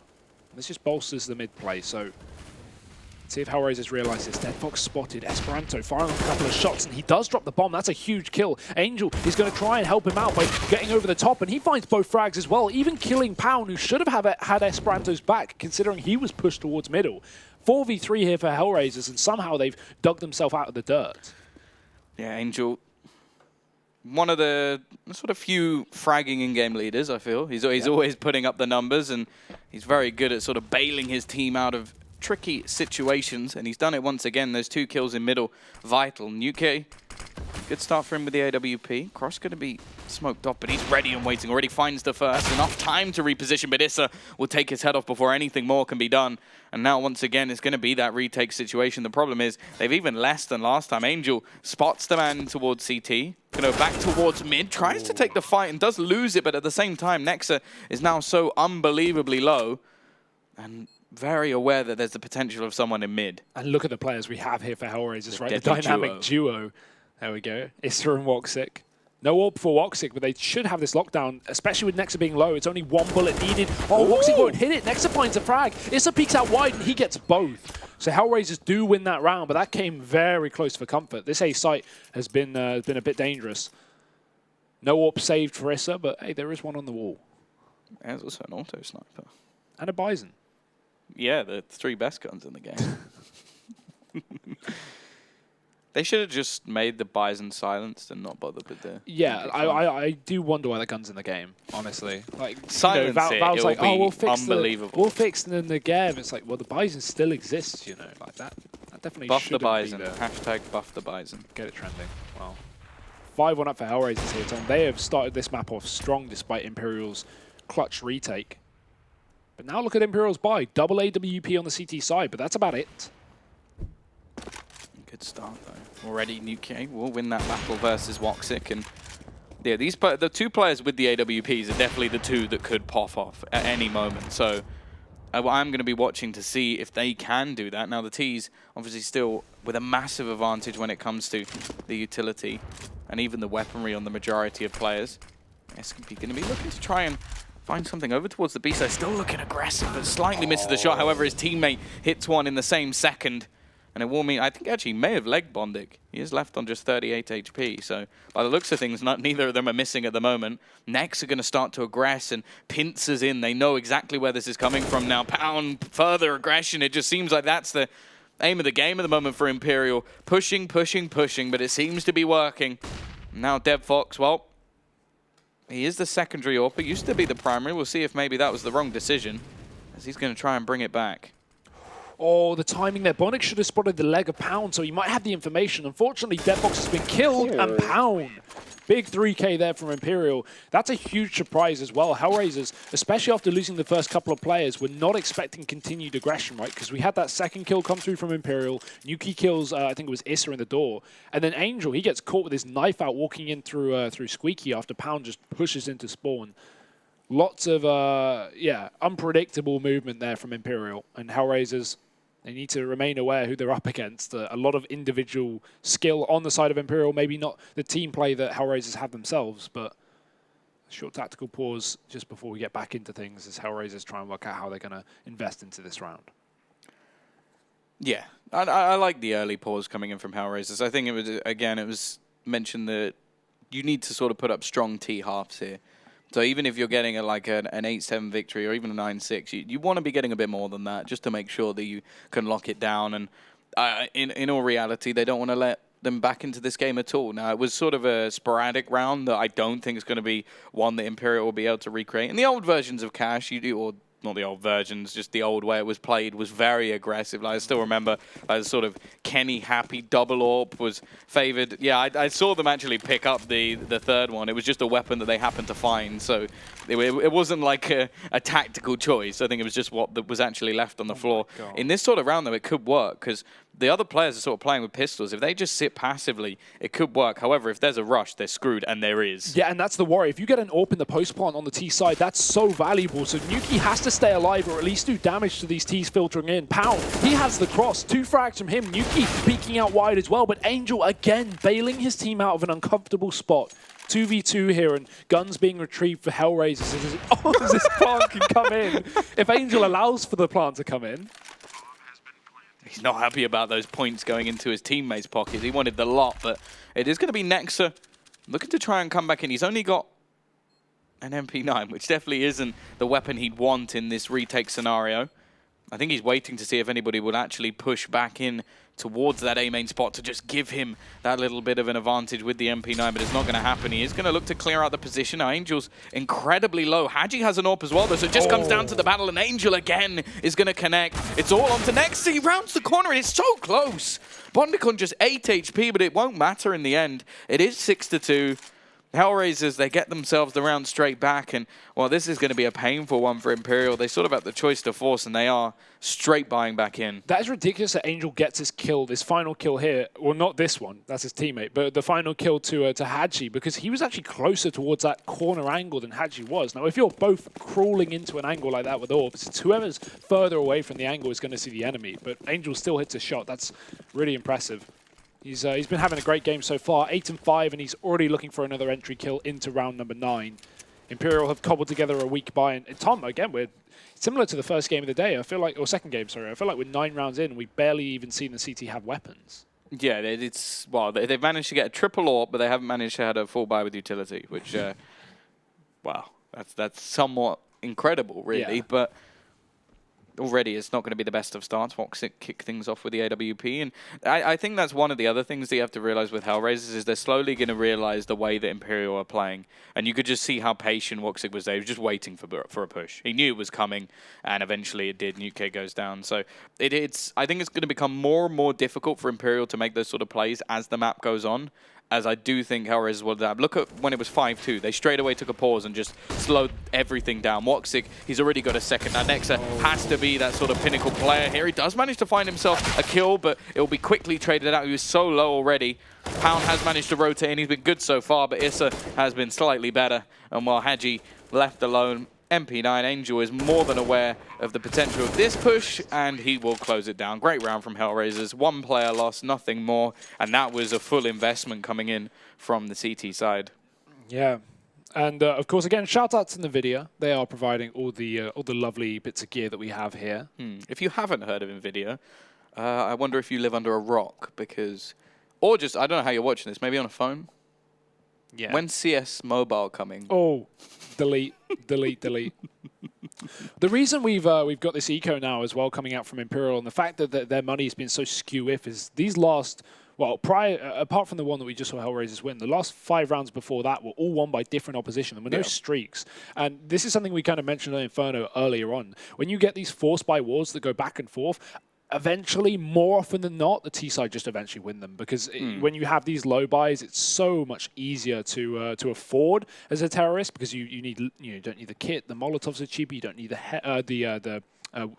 S7: This just bolsters the mid play, so let's see if HellRaisers realize this. Deadfox spotted Esperanto firing off a couple of shots, and he does drop the bomb. That's a huge kill. Angel is going to try and help him out by getting over the top, and he finds both frags as well, even killing Pound, who should have had Esperanto's back, considering he was pushed towards middle. 4v3 here for HellRaisers, and somehow they've dug themselves out of the dirt.
S6: Yeah, Angel, one of the sort of few fragging in-game leaders, I feel. He's always putting up the numbers, and he's very good at sort of bailing his team out of tricky situations, and he's done it once again. Those 2 kills in middle, vital. UK, good start for him with the AWP. Cross going to be smoked off, but he's ready and waiting. Already finds the first. Enough time to reposition, but Issa will take his head off before anything more can be done. And now, once again, it's going to be that retake situation. The problem is they've even less than last time. Angel spots the man towards CT. Going to go back towards mid. Tries to take the fight and does lose it, but at the same time, Nexa is now so unbelievably low and very aware that there's the potential of someone in mid.
S7: And look at the players we have here for HellRaisers, right? The dynamic duo. There we go. Issa and Woxic. No AWP for Woxic, but they should have this lockdown, especially with Nexa being low. It's only 1 bullet needed. Oh, Woxic won't hit it. Nexa finds a frag. Issa peeks out wide, and he gets both. So HellRaisers do win that round, but that came very close for comfort. This A site has been a bit dangerous. No AWP saved for Issa, but hey, there is one on the wall.
S6: There's also an auto sniper.
S7: And a Bison.
S6: Yeah, the 3 best guns in the game. They should have just made the Bison silenced and not bothered with the...
S7: Yeah, I do wonder why the gun's in the game, honestly. Like,
S6: silence it,
S7: Valve's like,
S6: it'll be
S7: we'll fix
S6: unbelievable.
S7: We'll fix the Negev. It's like, well, the Bison still exists, you know. Like, that definitely
S6: Buff the
S7: shouldn't
S6: Bison.
S7: be there.
S6: Hashtag buff the Bison.
S7: Get it trending. Wow. 5-1 up for HellRaisers here, Tom. They have started this map off strong despite Imperial's clutch retake. But now look at Imperial's buy. Double AWP on the CT side, but that's about it.
S6: Good start, though. Already, Nuke will win that battle versus Woxic. And yeah, the 2 players with the AWPs are definitely the 2 that could pop off at any moment. So I'm going to be watching to see if they can do that. Now, the T's obviously still with a massive advantage when it comes to the utility and even the weaponry on the majority of players. SKP going to be looking to try and find something over towards the B side. Still looking aggressive, but slightly misses the shot. However, his teammate hits one in the same second. And it will mean, I think actually may have leg Bondic. He is left on just 38 HP. So by the looks of things, neither of them are missing at the moment. Next are going to start to aggress and pincers in. They know exactly where this is coming from now. Pound, further aggression. It just seems like that's the aim of the game at the moment for Imperial. Pushing, pushing, pushing, but it seems to be working. Now DevFox, well, he is the secondary AWP. Used to be the primary. We'll see if maybe that was the wrong decision, as he's going to try and bring it back.
S7: Oh, the timing there. Bondic should have spotted the leg of Pound, so he might have the information. Unfortunately, DevFox has been killed, and Pound. Big 3K there from Imperial. That's a huge surprise as well. HellRaisers, especially after losing the first couple of players, were not expecting continued aggression, right? Because we had that second kill come through from Imperial. Nuki kills, I think it was Issa in the door. And then Angel, he gets caught with his knife out walking in through Squeaky after Pound just pushes into spawn. Lots of, unpredictable movement there from Imperial. And HellRaisers, they need to remain aware who they're up against. A lot of individual skill on the side of Imperial, maybe not the team play that HellRaisers have themselves, but a short tactical pause just before we get back into things as HellRaisers try and work out how they're going to invest into this round.
S6: Yeah, I like the early pause coming in from HellRaisers. I think it was mentioned that you need to sort of put up strong T-halves here. So even if you're getting an 8-7 victory or even a 9-6, you want to be getting a bit more than that just to make sure that you can lock it down. And in all reality, they don't want to let them back into this game at all. Now, it was sort of a sporadic round that I don't think is going to be one that Imperial will be able to recreate. In the old versions of Cash, or not the old versions, just the old way it was played was very aggressive. Like, I still remember the sort of Kenny happy double AWP was favored. Yeah, I saw them actually pick up the third one. It was just a weapon that they happened to find. So it wasn't like a tactical choice. I think it was just what was actually left on the floor. In this sort of round, though, it could work because the other players are sort of playing with pistols. If they just sit passively, it could work. However, if there's a rush, they're screwed, and there is.
S7: Yeah, and that's the worry. If you get an AWP in the post plant on the T side, that's so valuable. So Nuki has to stay alive or at least do damage to these Ts filtering in. Pound, he has the cross. 2 frags from him. Nuki peeking out wide as well, but Angel, again, bailing his team out of an uncomfortable spot. 2v2 here, and guns being retrieved for HellRaisers. As this plant can come in. If Angel allows for the plant to come in.
S6: He's not happy about those points going into his teammates' pockets. He wanted the lot, but it is going to be Nexa looking to try and come back in. He's only got an MP9, which definitely isn't the weapon he'd want in this retake scenario. I think he's waiting to see if anybody would actually push back in towards that A main spot to just give him that little bit of an advantage with the MP9, but it's not going to happen. He is going to look to clear out the position. Now, Angel's incredibly low. Hadji has an AWP as well, though, so it just comes down to the battle, and Angel again is going to connect. It's all on to Nexa. He rounds the corner, and it's so close. Bondic on just 8 HP, but it won't matter in the end. It is 6-2. HellRaisers, they get themselves the round straight back, and, well, this is going to be a painful one for Imperial. They sort of have the choice to force, and they are straight buying back in.
S7: That is ridiculous that Angel gets his kill, this final kill here. Well, not this one, that's his teammate, but the final kill to Hadji, because he was actually closer towards that corner angle than Hadji was. Now, if you're both crawling into an angle like that with orbs, it's whoever's further away from the angle is going to see the enemy, but Angel still hits a shot. That's really impressive. He's been having a great game so far, 8-5, and he's already looking for another entry kill into round number 9. Imperial have cobbled together a weak buy, and Tom, again, we're similar to the first game of the day. I feel like, or second game, sorry. I feel like we're 9 rounds in, we barely even seen the CT have weapons.
S6: Yeah, they've managed to get a triple AWP, but they haven't managed to have a full buy with utility, which, wow, that's somewhat incredible, really.
S7: Yeah.
S6: But already it's not going to be the best of starts. Voxic kick things off with the AWP. And I think that's one of the other things that you have to realize with HellRaisers is they're slowly going to realize the way that Imperial are playing. And you could just see how patient Voxic was there. He was just waiting for a push. He knew it was coming, and eventually it did. Nuke goes down. So I think it's going to become more and more difficult for Imperial to make those sort of plays as the map goes on. As I do think HellRaisers will adapt. Look at when it was 5-2. They straight away took a pause and just slowed everything down. Woxic, he's already got a second. Now Nexa has to be that sort of pinnacle player here. He does manage to find himself a kill, but it will be quickly traded out. He was so low already. Pound has managed to rotate, and he's been good so far, but Issa has been slightly better. And while Haji left alone, MP9 Angel is more than aware of the potential of this push, and he will close it down. Great round from HellRaisers. One player lost, nothing more, and that was a full investment coming in from the CT side.
S7: Yeah. And of course, again, shout out to NVIDIA. They are providing all the lovely bits of gear that we have here.
S6: If you haven't heard of NVIDIA, I wonder if you live under a rock, because, or just, I don't know how you're watching this, maybe on a phone?
S7: Yeah.
S6: When's CS Mobile coming?
S7: Oh, delete, delete, delete. The reason we've got this eco now as well coming out from Imperial, and the fact that their money has been so skew-if is these last, well, apart from the one that we just saw HellRaisers win, the last 5 rounds before that were all won by different opposition. There were no streaks. And this is something we kind of mentioned on Inferno earlier on. When you get these forced by wars that go back and forth, eventually, more often than not, the T side just eventually win them, because when you have these low buys, it's so much easier to afford as a terrorist, because you don't need the kit, the Molotovs are cheaper, you don't need the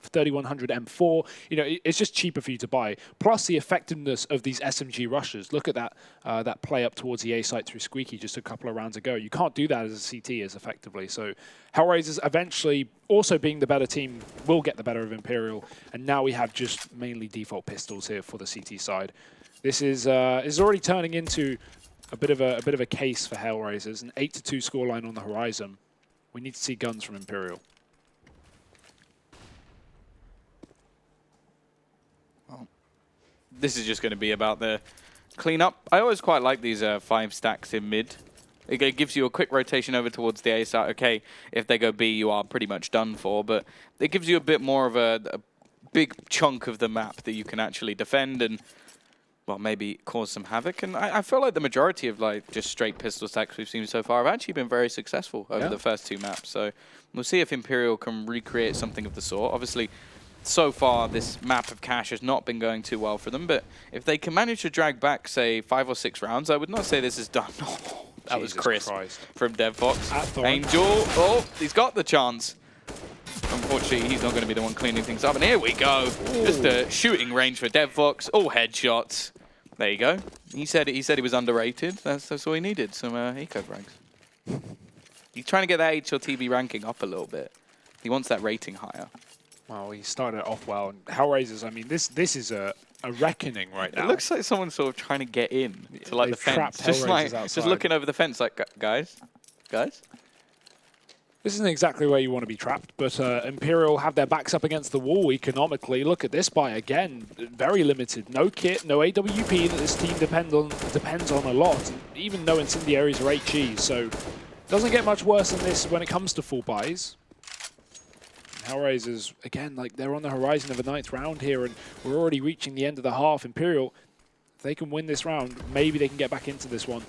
S7: 3100 M4. It's just cheaper for you to buy. Plus the effectiveness of these SMG rushes. Look at that play up towards the A site through Squeaky just a couple of rounds ago. You can't do that as a CT as effectively. So HellRaisers eventually, also being the better team, will get the better of Imperial. And now we have just mainly default pistols here for the CT side. This is already turning into a bit of a case for HellRaisers. An 8-2 scoreline on the horizon. We need to see guns from Imperial.
S6: This is just going to be about the cleanup. I always quite like these 5 stacks in mid. It gives you a quick rotation over towards the A side. Okay, if they go B, you are pretty much done for, but it gives you a bit more of a big chunk of the map that you can actually defend and, well, maybe cause some havoc. And I feel like the majority of just straight pistol stacks we've seen so far have actually been very successful over the first 2 maps. So we'll see if Imperial can recreate something of the sort. Obviously, so far, this map of Cash has not been going too well for them, but if they can manage to drag back, say, 5 or 6 rounds, I would not say this is done. Oh, that was crisp from DevFox. Angel, oh, he's got the chance. Unfortunately, he's not going to be the one cleaning things up, and here we go. Ooh. Just a shooting range for DevFox, all headshots. There you go. He said he was underrated. That's all he needed, some eco frags. He's trying to get that HLTV ranking up a little bit. He wants that rating higher.
S7: Well, he started off well. And HellRaisers, I mean, this is a reckoning right now.
S6: It looks like someone's sort of trying to get in to the fence. Just looking over the fence like, guys?
S7: This isn't exactly where you want to be trapped, but Imperial have their backs up against the wall economically. Look at this buy again, very limited. No kit, no AWP that this team depends on a lot, even though incendiaries are HEs, so doesn't get much worse than this when it comes to full buys. HellRaisers, again, they're on the horizon of a 9th round here, and we're already reaching the end of the half. Imperial, if they can win this round, maybe they can get back into this one.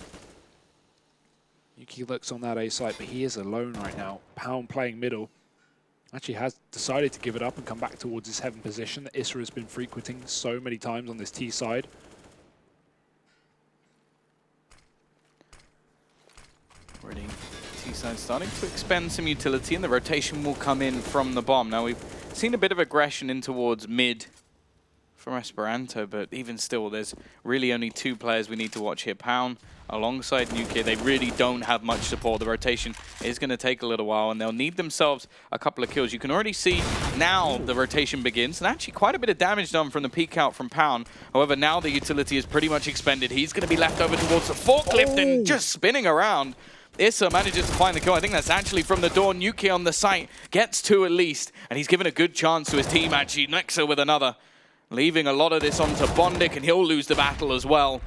S7: Yuki looks on that A site, but he is alone right now. Pound playing middle. Actually has decided to give it up and come back towards his heaven position that Issa has been frequenting so many times on this T side.
S6: Already. T-side starting to expend some utility, and the rotation will come in from the bomb. Now, we've seen a bit of aggression in towards mid from Esperanto, but even still, there's really only 2 players we need to watch here. Pound alongside Nuke. They really don't have much support. The rotation is going to take a little while, and they'll need themselves a couple of kills. You can already see now the rotation begins, and actually quite a bit of damage done from the peek out from Pound. However, now the utility is pretty much expended. He's going to be left over towards the forklift and just spinning around. Issa manages to find the kill. I think that's actually from the door. Nuke on the site gets 2 at least, and he's given a good chance to his team, actually. Nexa with another, leaving a lot of this onto Bondic, and he'll lose the battle as well.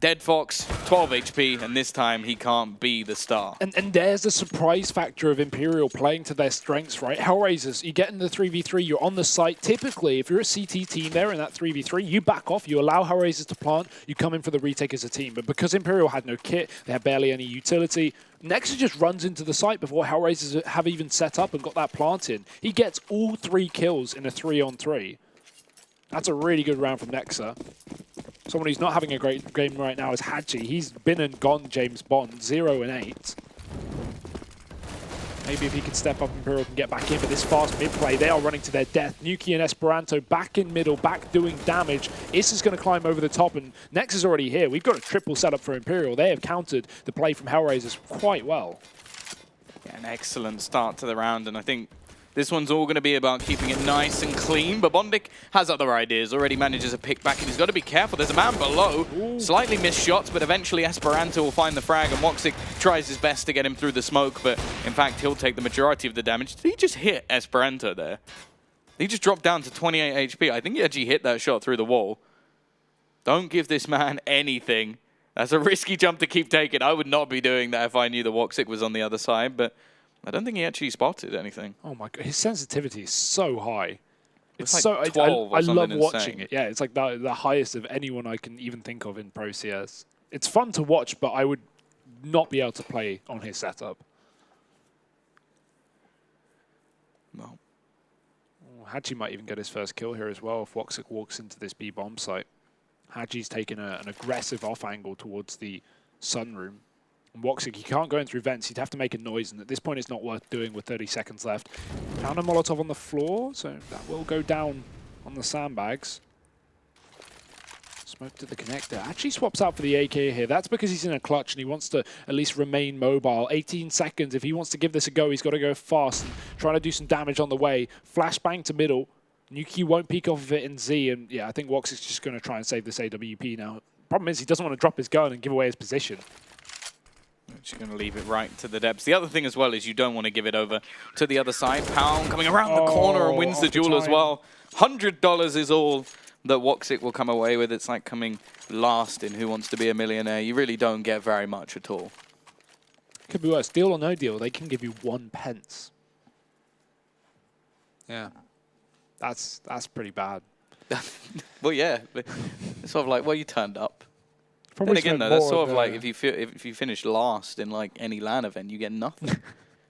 S6: Dead Fox, 12 HP, and this time he can't be the star.
S7: And there's the surprise factor of Imperial playing to their strengths, right? HellRaisers, you get in the 3v3, you're on the site. Typically, if you're a CT team there in that 3v3, you back off, you allow HellRaisers to plant, you come in for the retake as a team. But because Imperial had no kit, they had barely any utility, Nexus just runs into the site before HellRaisers have even set up and got that plant in. He gets all 3 kills in a 3-on-3. That's a really good round from Nexa. Someone who's not having a great game right now is Hadji. He's been and gone James Bond, 0 and 8. Maybe if he could step up, Imperial can get back in, but this fast mid play, they are running to their death. Nuki and Esperanto back in middle, back doing damage. Issa's going to climb over the top, and Nex is already here. We've got a triple setup for Imperial. They have countered the play from HellRaisers quite well.
S6: Yeah, an excellent start to the round, and I think this one's all going to be about keeping it nice and clean, but Bondik has other ideas, already manages a pick back, and he's got to be careful. There's a man below. Ooh. Slightly missed shots, but eventually Esperanto will find the frag, and Woxic tries his best to get him through the smoke, but in fact, he'll take the majority of the damage. Did he just hit Esperanto there? He just dropped down to 28 HP. I think he actually hit that shot through the wall. Don't give this man anything. That's a risky jump to keep taking. I would not be doing that if I knew the Woxic was on the other side, but I don't think he actually spotted anything.
S7: Oh my god, his sensitivity is so high. It's
S6: like
S7: so
S6: 12
S7: I love
S6: insane.
S7: watching it. Yeah, it's like the highest of anyone I can even think of in Pro CS. It's fun to watch, but I would not be able to play on his setup.
S6: No.
S7: Oh, Hadji might even get his first kill here as well if Woxic walks into this B bomb site. Hadji's taking an aggressive off angle towards the sunroom. And Woxic, he can't go in through vents. He'd have to make a noise, and at this point it's not worth doing with 30 seconds left. Found a Molotov on the floor, so that will go down on the sandbags. Smoke to the connector. Actually swaps out for the AK here. That's because he's in a clutch and he wants to at least remain mobile. 18 seconds. If he wants to give this a go, he's got to go fast and try to do some damage on the way. Flashbang to middle. Nuki won't peek off of it in Z, and yeah, I think Woxic's just going to try and save this AWP now. Problem is he doesn't want to drop his gun and give away his position.
S6: Just going to leave it right to the depths. The other thing as well is you don't want to give it over to the other side. Pound coming around the corner and wins the duel as well. $100 is all that Woxic will come away with. It's like coming last in Who Wants to Be a Millionaire. You really don't get very much at all.
S7: Could be worse. Deal or no deal, they can give you 1 pence. Yeah. That's pretty bad.
S6: Well, yeah. It's sort of like, well, you turned up.
S7: Probably
S6: then again, though, that's sort of like if you finish last in like any LAN event, you get nothing.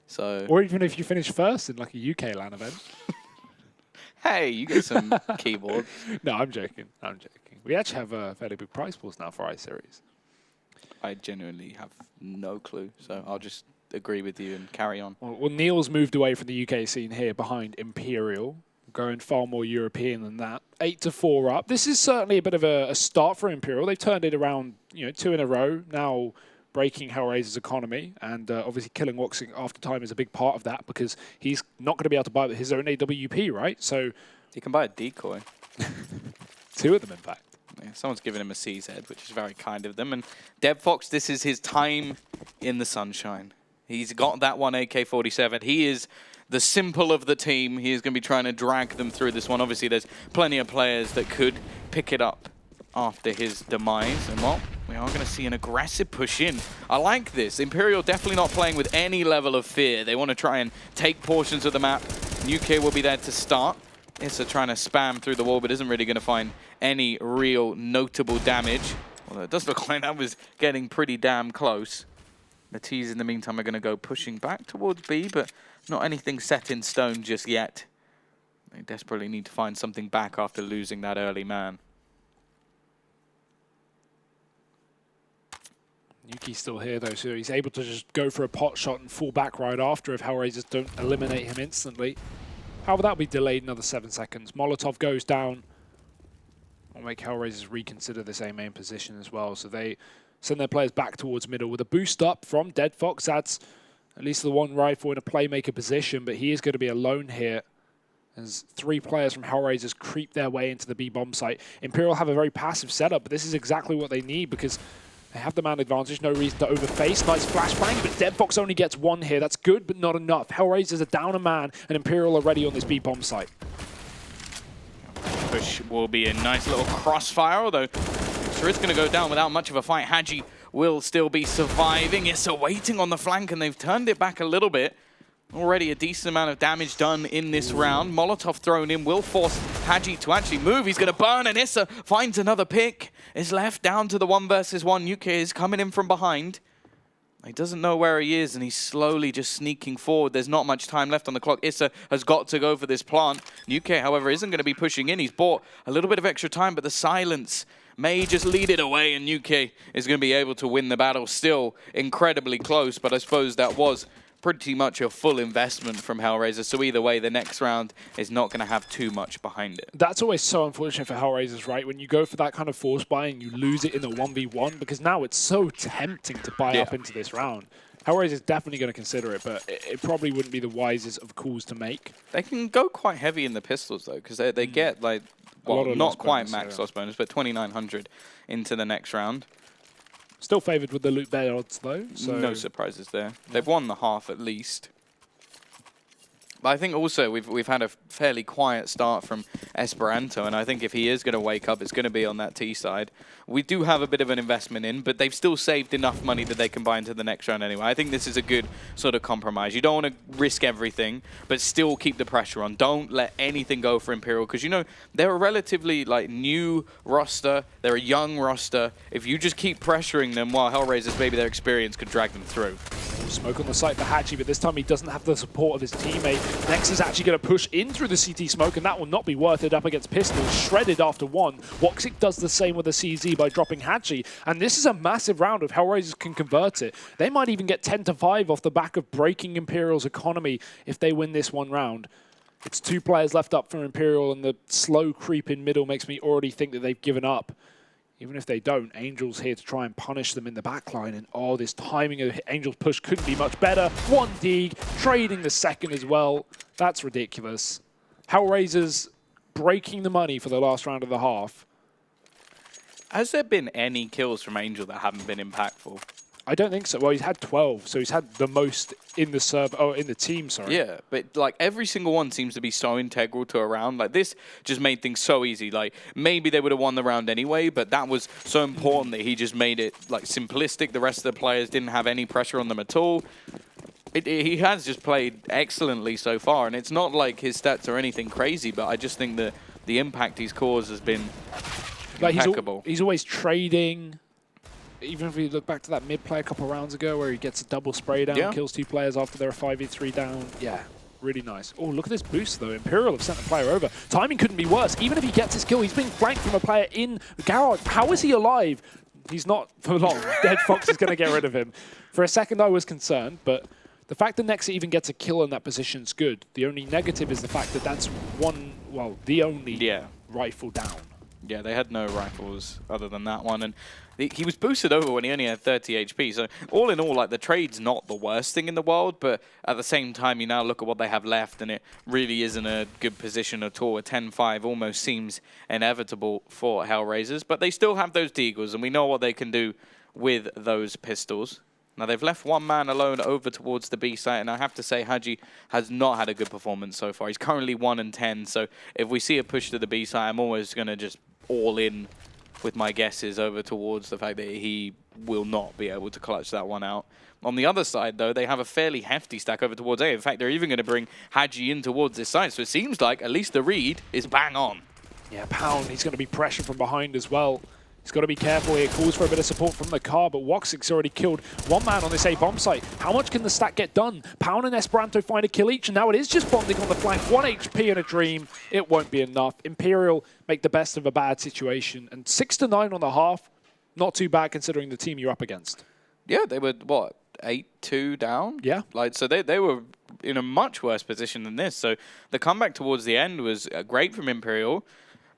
S6: So.
S7: Or even if you finish first in like a UK LAN event.
S6: Hey, you get some keyboard.
S7: No, I'm joking. I'm joking. We actually have a fairly big prize pools now for iSeries.
S6: I genuinely have no clue, so I'll just agree with you and carry on.
S7: Well, Neil's moved away from the UK scene here behind Imperial, going far more European than that. 8-4 up. This is certainly a bit of a start for Imperial. They've turned it around, 2 in a row. Now breaking HellRaiser's economy, and obviously killing Woxic after time is a big part of that because he's not going to be able to buy his own AWP, right? So
S6: he can buy a decoy.
S7: 2 of them, in fact.
S6: Yeah, someone's giving him a CZ, which is very kind of them. And Dead Fox, this is his time in the sunshine. He's got that one AK-47. He is the simple of the team. He is going to be trying to drag them through this one. Obviously, there's plenty of players that could pick it up after his demise. And, well, we are going to see an aggressive push in. I like this. Imperial definitely not playing with any level of fear. They want to try and take portions of the map. UK will be there to start. Issa trying to spam through the wall, but isn't really going to find any real notable damage. Although it does look like that was getting pretty damn close. The T's in the meantime are going to go pushing back towards B, but not anything set in stone just yet. They desperately need to find something back after losing that early man.
S7: Yuki's still here though, so he's able to just go for a pot shot and fall back right after if HellRaisers don't eliminate him instantly. However, that'll be delayed another 7 seconds. Molotov goes down. I'll make HellRaisers reconsider this A main position as well, so they send their players back towards middle with a boost up from Dead Fox. That's at least the one rifle in a playmaker position, but he is going to be alone here as 3 players from HellRaisers creep their way into the B bomb site. Imperial have a very passive setup, but this is exactly what they need because they have the man advantage, no reason to overface. Nice flashbang, but Dead Fox only gets 1 here. That's good, but not enough. HellRaisers are down a man, and Imperial are ready on this B bomb site.
S6: Push will be a nice little crossfire, although Issa is going to go down without much of a fight. Hadji will still be surviving. Issa waiting on the flank, and they've turned it back a little bit. Already a decent amount of damage done in this round. Molotov thrown in will force Hadji to actually move. He's going to burn, and Issa finds another pick. Is left down to the 1 versus 1. UK is coming in from behind. He doesn't know where he is, and he's slowly just sneaking forward. There's not much time left on the clock. Issa has got to go for this plant. UK, however, isn't going to be pushing in. He's bought a little bit of extra time, but the silence may just lead it away, and UK is going to be able to win the battle. Still incredibly close, but I suppose that was pretty much a full investment from HellRaisers. So either way, the next round is not going to have too much behind it.
S7: That's always so unfortunate for HellRaisers, right? When you go for that kind of force buy and you lose it in a 1v1, because now it's so tempting to buy up into this round. HellRaisers is definitely going to consider it, but it probably wouldn't be the wisest of calls to make.
S6: They can go quite heavy in the pistols, though, because they get, like, well, not quite max loss bonus, but 2,900 into the next round.
S7: Still favoured with the loot bear odds, though. So
S6: no surprises there. They've won the half at least. But I think also we've had a fairly quiet start from Esperanto, and I think if he is going to wake up, it's going to be on that T side. We do have a bit of an investment in, but they've still saved enough money that they can buy into the next round anyway. I think this is a good sort of compromise. You don't want to risk everything, but still keep the pressure on. Don't let anything go for Imperial, because, you know, they're a relatively, like, new roster. They're a young roster. If you just keep pressuring them while HellRaisers, maybe their experience could drag them through.
S7: Smoke on the site for Hadji, but this time he doesn't have the support of his teammate. Nex is actually going to push in through the CT smoke, and that will not be worth it up against Pistol. Shredded after one. Woxic does the same with the CZ by dropping Hadji, and this is a massive round if HellRaisers can convert it. They might even get 10-5 off the back of breaking Imperial's economy if they win this one round. It's 2 players left up for Imperial, and the slow creep in middle makes me already think that they've given up. Even if they don't, Angel's here to try and punish them in the backline. And oh, this timing of Angel's push couldn't be much better. 1 dig, trading the second as well. That's ridiculous. HellRaisers breaking the money for the last round of the half.
S6: Has there been any kills from Angel that haven't been impactful?
S7: I don't think so. Well, he's had 12, so he's had the most in the serve. Oh, in the team, sorry.
S6: Yeah, but like every single one seems to be so integral to a round. Like this just made things so easy. Like maybe they would have won the round anyway, but that was so important that he just made it like simplistic. The rest of the players didn't have any pressure on them at all. He has just played excellently so far, and it's not like his stats are anything crazy, but I just think that the impact he's caused has been impeccable.
S7: He's always trading. Even if we look back to that mid play a couple rounds ago where he gets a double spray down, kills 2 players after they're a 5v3 down. Yeah, really nice. Oh, look at this boost, though. Imperial have sent the player over. Timing couldn't be worse. Even if he gets his kill, he's being flanked from a player in the garage. How is he alive? He's not for long. Dead Fox is going to get rid of him. For a second, I was concerned, but the fact that Nexa even gets a kill in that position is good. The only negative is the fact that that's the only rifle down.
S6: Yeah, they had no rifles other than that one, and he was boosted over when he only had 30 HP. So all in all, like the trade's not the worst thing in the world, but at the same time, you now look at what they have left, and it really isn't a good position at all. A 10-5 almost seems inevitable for HellRaisers, but they still have those Deagles, and we know what they can do with those pistols. Now, they've left one man alone over towards the B site, and I have to say Hadji has not had a good performance so far. He's currently 1-10, so if we see a push to the B site, I'm always going to just all in with my guesses over towards the fact that he will not be able to clutch that one out. On the other side, though, they have a fairly hefty stack over towards A. In fact, they're even going to bring Hadji in towards this side, so it seems like at least the read is bang on.
S7: Yeah, Pound, he's going to be pressured from behind as well. He's got to be careful here. Calls for a bit of support from the car, but Woxic's already killed 1 man on this A bomb site. How much can the stack get done? Pound and Esperanto find a kill each, and now it is just bonding on the flank. 1 HP in a dream. It won't be enough. Imperial make the best of a bad situation, and 6-9 on the half. Not too bad considering the team you're up against.
S6: Yeah, they were, what, 8-2 down?
S7: Yeah.
S6: Like, so they were in a much worse position than this. So the comeback towards the end was great from Imperial.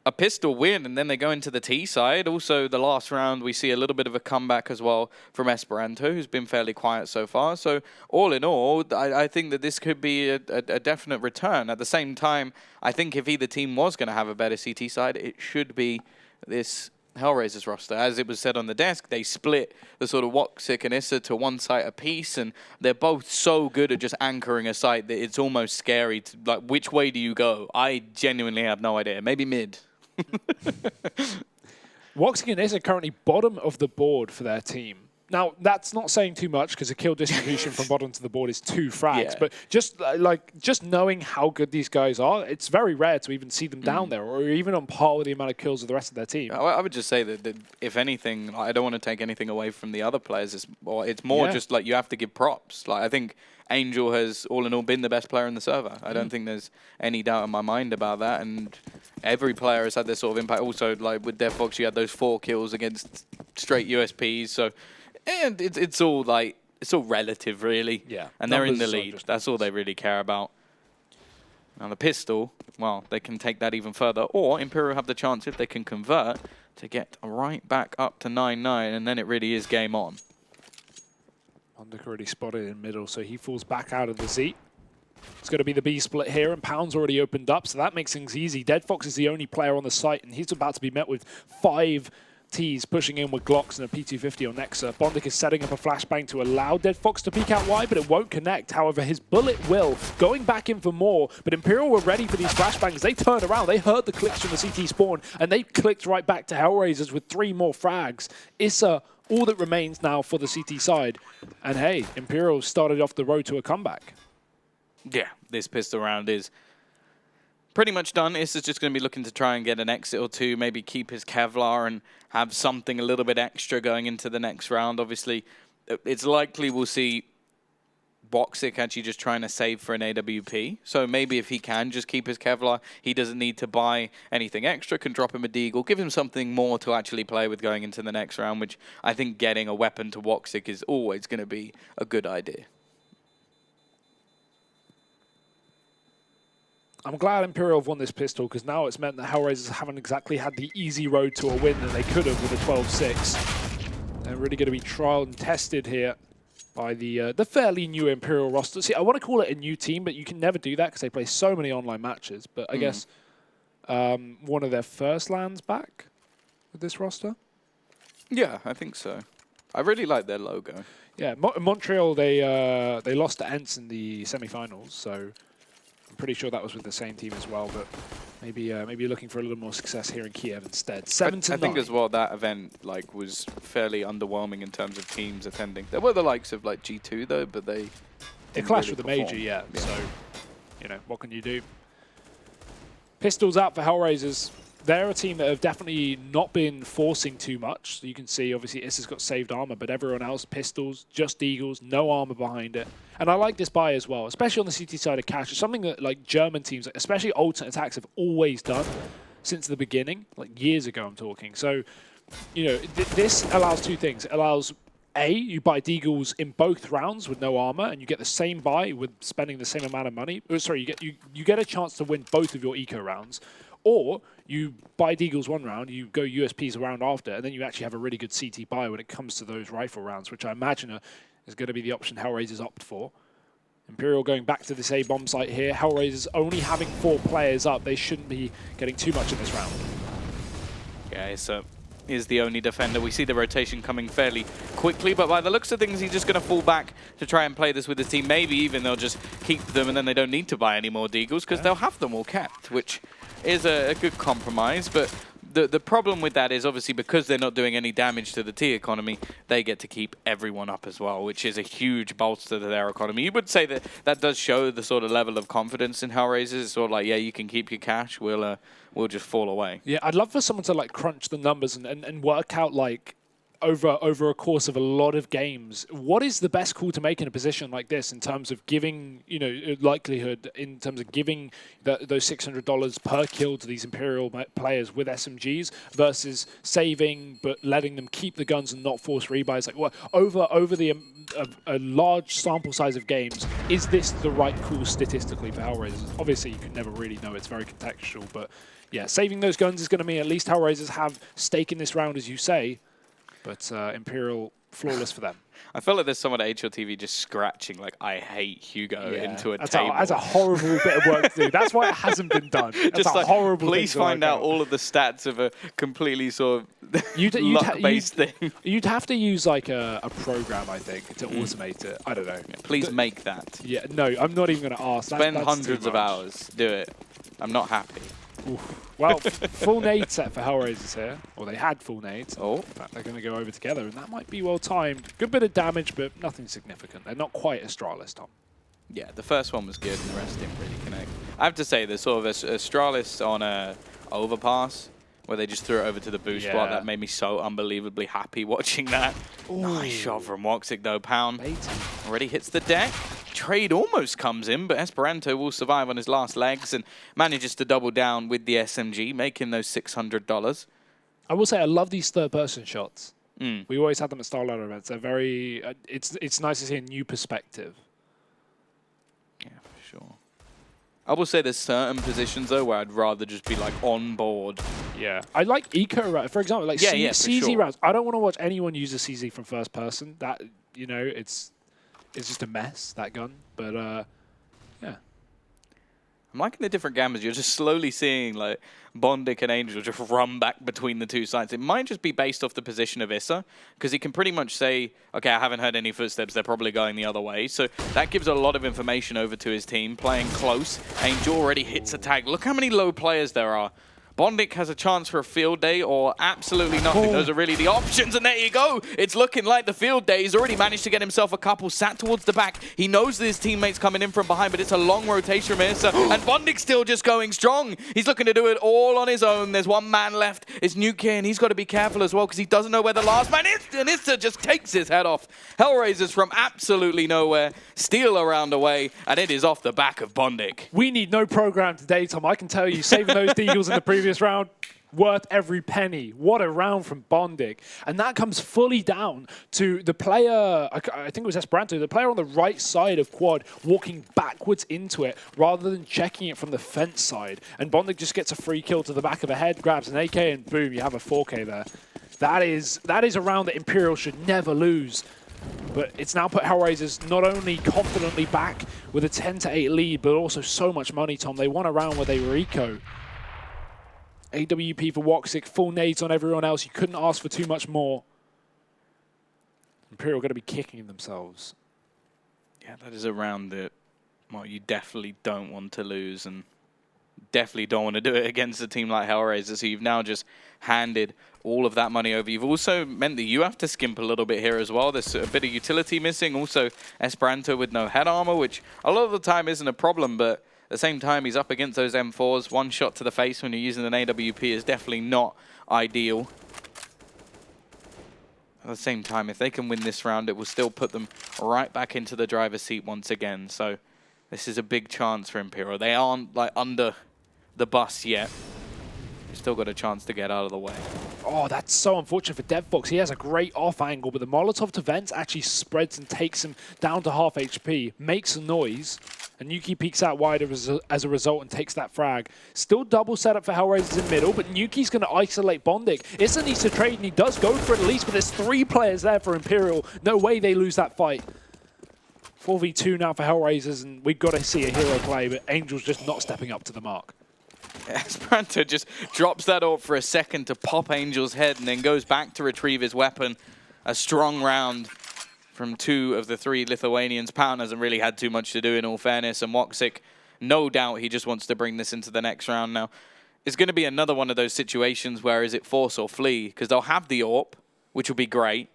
S6: A pistol win, and then they go into the T side. Also, the last round, we see a little bit of a comeback as well from Esperanto, who's been fairly quiet so far. So, all in all, I think that this could be a definite return. At the same time, I think if either team was going to have a better CT side, it should be this HellRaisers roster. As it was said on the desk, they split the sort of Woxic and Issa to one site apiece, and they're both so good at just anchoring a site that it's almost scary to, like, which way do you go? I genuinely have no idea. Maybe mid.
S7: Woxic and Issa are currently bottom of the board for their team. Now, that's not saying too much because the kill distribution from bottom to the board is 2 frags.
S6: Yeah.
S7: But just knowing how good these guys are, it's very rare to even see them down there or even on par with the amount of kills of the rest of their team.
S6: I would just say that if anything, I don't want to take anything away from the other players. It's more just like you have to give props. Like I think Angel has, all in all, been the best player in the server. I don't think there's any doubt in my mind about that. And every player has had this sort of impact. Also, like with DevFox, you had those 4 kills against straight USPs. So, and it's all relative, really.
S7: Yeah.
S6: And they're in the lead. That's all they really care about. Now the pistol, well, they can take that even further. Or Imperial have the chance, if they can convert, to get right back up to 9-9. And then it really is game on.
S7: Mondic already spotted in middle, so he falls back out of the Z. It's going to be the B split here, and Pound's already opened up, so that makes things easy. DeadFox is the only player on the site, and he's about to be met with 5 Ts pushing in with Glocks and a P250 on Nexa. Bondic is setting up a flashbang to allow DeadFox to peek out wide, but it won't connect. However, his bullet will. Going back in for more, but Imperial were ready for these flashbangs. They turned around, they heard the clicks from the CT spawn, and they clicked right back to HellRaisers with 3 more frags. Issa, all that remains now for the CT side. And hey, Imperial started off the road to a comeback.
S6: Yeah, this pistol round is pretty much done. Issa's just going to be looking to try and get an exit or 2, maybe keep his Kevlar and have something a little bit extra going into the next round. Obviously, it's likely we'll see Woxic actually just trying to save for an AWP. So maybe if he can just keep his Kevlar, he doesn't need to buy anything extra, can drop him a Deagle, give him something more to actually play with going into the next round, which I think getting a weapon to Woxic is always going to be a good idea.
S7: I'm glad Imperial have won this pistol because now it's meant that HellRaisers haven't exactly had the easy road to a win that they could have with a 12-6. They're really going to be trialed and tested here by the fairly new Imperial roster. See, I want to call it a new team, but you can never do that because they play so many online matches. But I guess one of their first lands back with this roster.
S6: Yeah, I think so. I really like their logo.
S7: Yeah, Montreal, they lost to Ents in the semi-finals, so I'm pretty sure that was with the same team as well, but maybe looking for a little more success here in Kiev instead. 7-9.
S6: I think as well that event was fairly underwhelming in terms of teams attending. There were the likes of G2 though, but they
S7: clashed
S6: really
S7: with the
S6: perform.
S7: major, yeah. So what can you do? Pistols out for HellRaisers. They're a team that have definitely not been forcing too much. So you can see, obviously, Issa's got saved armor, but everyone else, pistols, just Eagles, no armor behind it. And I like this buy as well, especially on the CT side of cash. It's something that German teams, especially alternate attacks, have always done since the beginning, years ago I'm talking. So, this allows 2 things. It allows, A, you buy Deagles in both rounds with no armor, and you get the same buy with spending the same amount of money. Sorry, you get a chance to win both of your eco rounds. Or you buy Deagles one round, you go USPs a round after, and then you actually have a really good CT buy when it comes to those rifle rounds, which I imagine is going to be the option HellRaisers opt for. Imperial going back to this A-bomb site here. HellRaisers only having 4 players up. They shouldn't be getting too much in this round.
S6: Yeah, so is the only defender. We see the rotation coming fairly quickly, but by the looks of things, he's just going to fall back to try and play this with his team. Maybe even they'll just keep them, and then they don't need to buy any more Deagles because they'll have them all kept, which is a good compromise. But the problem with that is obviously because they're not doing any damage to the T economy, they get to keep everyone up as well, which is a huge bolster to their economy. You would say that that does show the sort of level of confidence in HellRaisers. It's sort of yeah, you can keep your cash, we'll just fall away.
S7: Yeah, I'd love for someone to crunch the numbers and work out over a course of a lot of games, what is the best call to make in a position like this in terms of giving, likelihood, in terms of giving those $600 per kill to these Imperial players with SMGs versus saving but letting them keep the guns and not force rebuys? Over a large sample size of games, is this the right call statistically for HellRaisers? Obviously, you can never really know. It's very contextual, but yeah, saving those guns is going to mean at least HellRaisers have stake in this round, as you say. But Imperial, flawless for them.
S6: I feel like there's someone at HLTV just scratching, I hate Hugo into a table.
S7: That's a horrible bit of work to do. That's why it hasn't been done. That's
S6: just
S7: a horrible
S6: please
S7: thing
S6: find out all of the stats of a completely sort of luck-based thing.
S7: You'd have to use a program, I think, to automate it. I don't know.
S6: Yeah, please make that.
S7: Yeah, no, I'm not even going to ask.
S6: Spend hundreds of hours. Do it. I'm not happy.
S7: Well, full nade set for HellRaisers here. Or they had full nades.
S6: Oh.
S7: In fact, they're going to go over together, and that might be well timed. Good bit of damage, but nothing significant. They're not quite as Stralis, Tom.
S6: Yeah, the first one was good, and the rest didn't really connect. I have to say, there's sort of a Stralis on a overpass, where they just threw it over to the boost block. That made me so unbelievably happy watching that. Ooh. Nice shot from Woxic, though. Pound already hits the deck. Trade almost comes in, but Esperanto will survive on his last legs and manages to double down with the SMG, making those $600.
S7: I will say I love these third-person shots. We always had them at Starladder events. They're very... it's nice to see a new perspective.
S6: Yeah, for sure. I will say there's certain positions, though, where I'd rather just be, like, on board.
S7: Yeah. I like eco rounds. For example, like CZ rounds. I don't want to watch anyone use a CZ from first person. That, you know, it's just a mess, that gun. But, yeah.
S6: I'm liking the different gambas. You're just slowly seeing, like, Bondic and Angel just run back between the two sides. It might just be based off the position of Issa, because he can pretty much say, okay, I haven't heard any footsteps. They're probably going the other way. So that gives a lot of information over to his team. Playing close. Angel already hits a tag. Look how many low players there are. Bondic has a chance for a field day or absolutely nothing. Those are really the options, and there you go. It's looking like the field day. He's already managed to get himself a couple, sat towards the back. He knows that his teammate's coming in from behind, but it's a long rotation from Issa, and Bondic's still just going strong. He's looking to do it all on his own. There's one man left. It's Nuke, and he's got to be careful as well because he doesn't know where the last man is, and Issa just takes his head off. HellRaisers from absolutely nowhere, steal a round away, and it is off the back of Bondic.
S7: We need no program today, Tom. I can tell you, saving those deagles in the previous round, worth every penny. What a round from Bondic. And that comes fully down to the player, I think it was Esperanto, the player on the right side of quad walking backwards into it rather than checking it from the fence side. And Bondic just gets a free kill to the back of the head, grabs an AK, and boom, you have a 4K there. That is a round that Imperial should never lose. But it's now put HellRaisers not only confidently back with a 10-8 lead, but also so much money, Tom. They won a round where they were eco. AWP for Woxic, full nades on everyone else. You couldn't ask for too much more. Imperial going to be kicking themselves.
S6: Yeah, that is a round that, well, you definitely don't want to lose, and definitely don't want to do it against a team like HellRaisers, who you've now just handed all of that money over. You've also meant that you have to skimp a little bit here as well. There's a bit of utility missing. Also, Esperanto with no head armor, which a lot of the time isn't a problem, but at the same time, he's up against those M4s. One shot to the face when you're using an AWP is definitely not ideal. At the same time, if they can win this round, it will still put them right back into the driver's seat once again. So this is a big chance for Imperial. They aren't like under the bus yet. They've still got a chance to get out of the way.
S7: Oh, that's so unfortunate for DevFox. He has a great off angle, but the Molotov to vents actually spreads and takes him down to half HP, makes a noise, and Nuki peeks out wider as a result and takes that frag. Still double setup for HellRaisers in middle, but Nuki's going to isolate Bondic. Issa needs to trade, and he does go for it at least, but there's 3 players there for Imperial. No way they lose that fight. 4v2 now for HellRaisers, and we've got to see a hero play, but Angel's just not stepping up to the mark.
S6: Esperanto just drops that ult for a second to pop Angel's head and then goes back to retrieve his weapon. A strong round from 2 of the 3 Lithuanians. Pound hasn't really had too much to do, in all fairness, and Woxic, no doubt he just wants to bring this into the next round now. It's going to be another one of those situations where is it force or flee? Because they'll have the AWP, which will be great.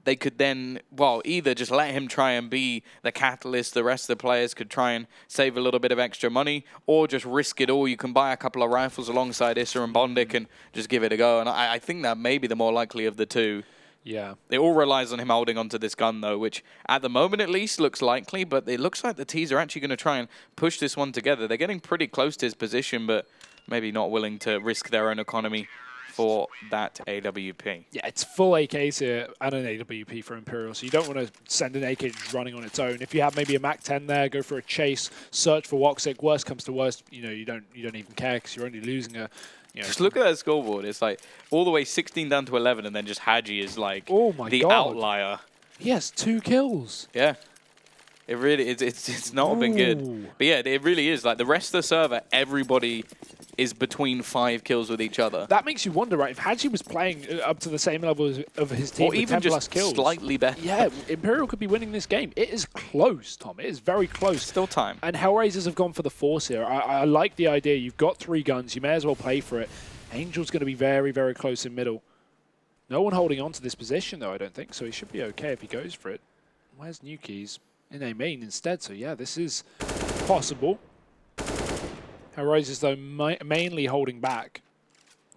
S6: They could then, well, either just let him try and be the catalyst, the rest of the players could try and save a little bit of extra money, or just risk it all. You can buy a couple of rifles alongside Issa and Bondic and just give it a go. And I think that may be the more likely of the two.
S7: Yeah.
S6: It all relies on him holding onto this gun, though, which at the moment at least looks likely, but it looks like the T's are actually going to try and push this one together. They're getting pretty close to his position, but maybe not willing to risk their own economy for that AWP.
S7: Yeah, it's full AKs here and an AWP for Imperial, so you don't want to send an AK just running on its own. If you have maybe a MAC-10 there, go for a chase, search for Woxic. Worst comes to worst, you don't even care because you're only losing a.
S6: Just look at that scoreboard. It's like all the way 16 down to 11, and then just Haji is like the
S7: God.
S6: outlier.
S7: He has 2 kills.
S6: Yeah. It really it's not been good. But yeah, it really is. Like the rest of the server, everybody is between 5 kills with each other.
S7: That makes you wonder, right? If Hadji was playing up to the same level of his team,
S6: or
S7: with
S6: even
S7: 10 plus
S6: just
S7: kills,
S6: slightly better.
S7: yeah, Imperial could be winning this game. It is close, Tom. It is very close.
S6: Still time.
S7: And HellRaisers have gone for the force here. I like the idea. You've got 3 guns. You may as well play for it. Angel's going to be very, very close in middle. No one holding on to this position, though, I don't think. So he should be okay if he goes for it. Where's Nuki's? In a main instead. So, yeah, this is possible. HellRaisers, though, mainly holding back.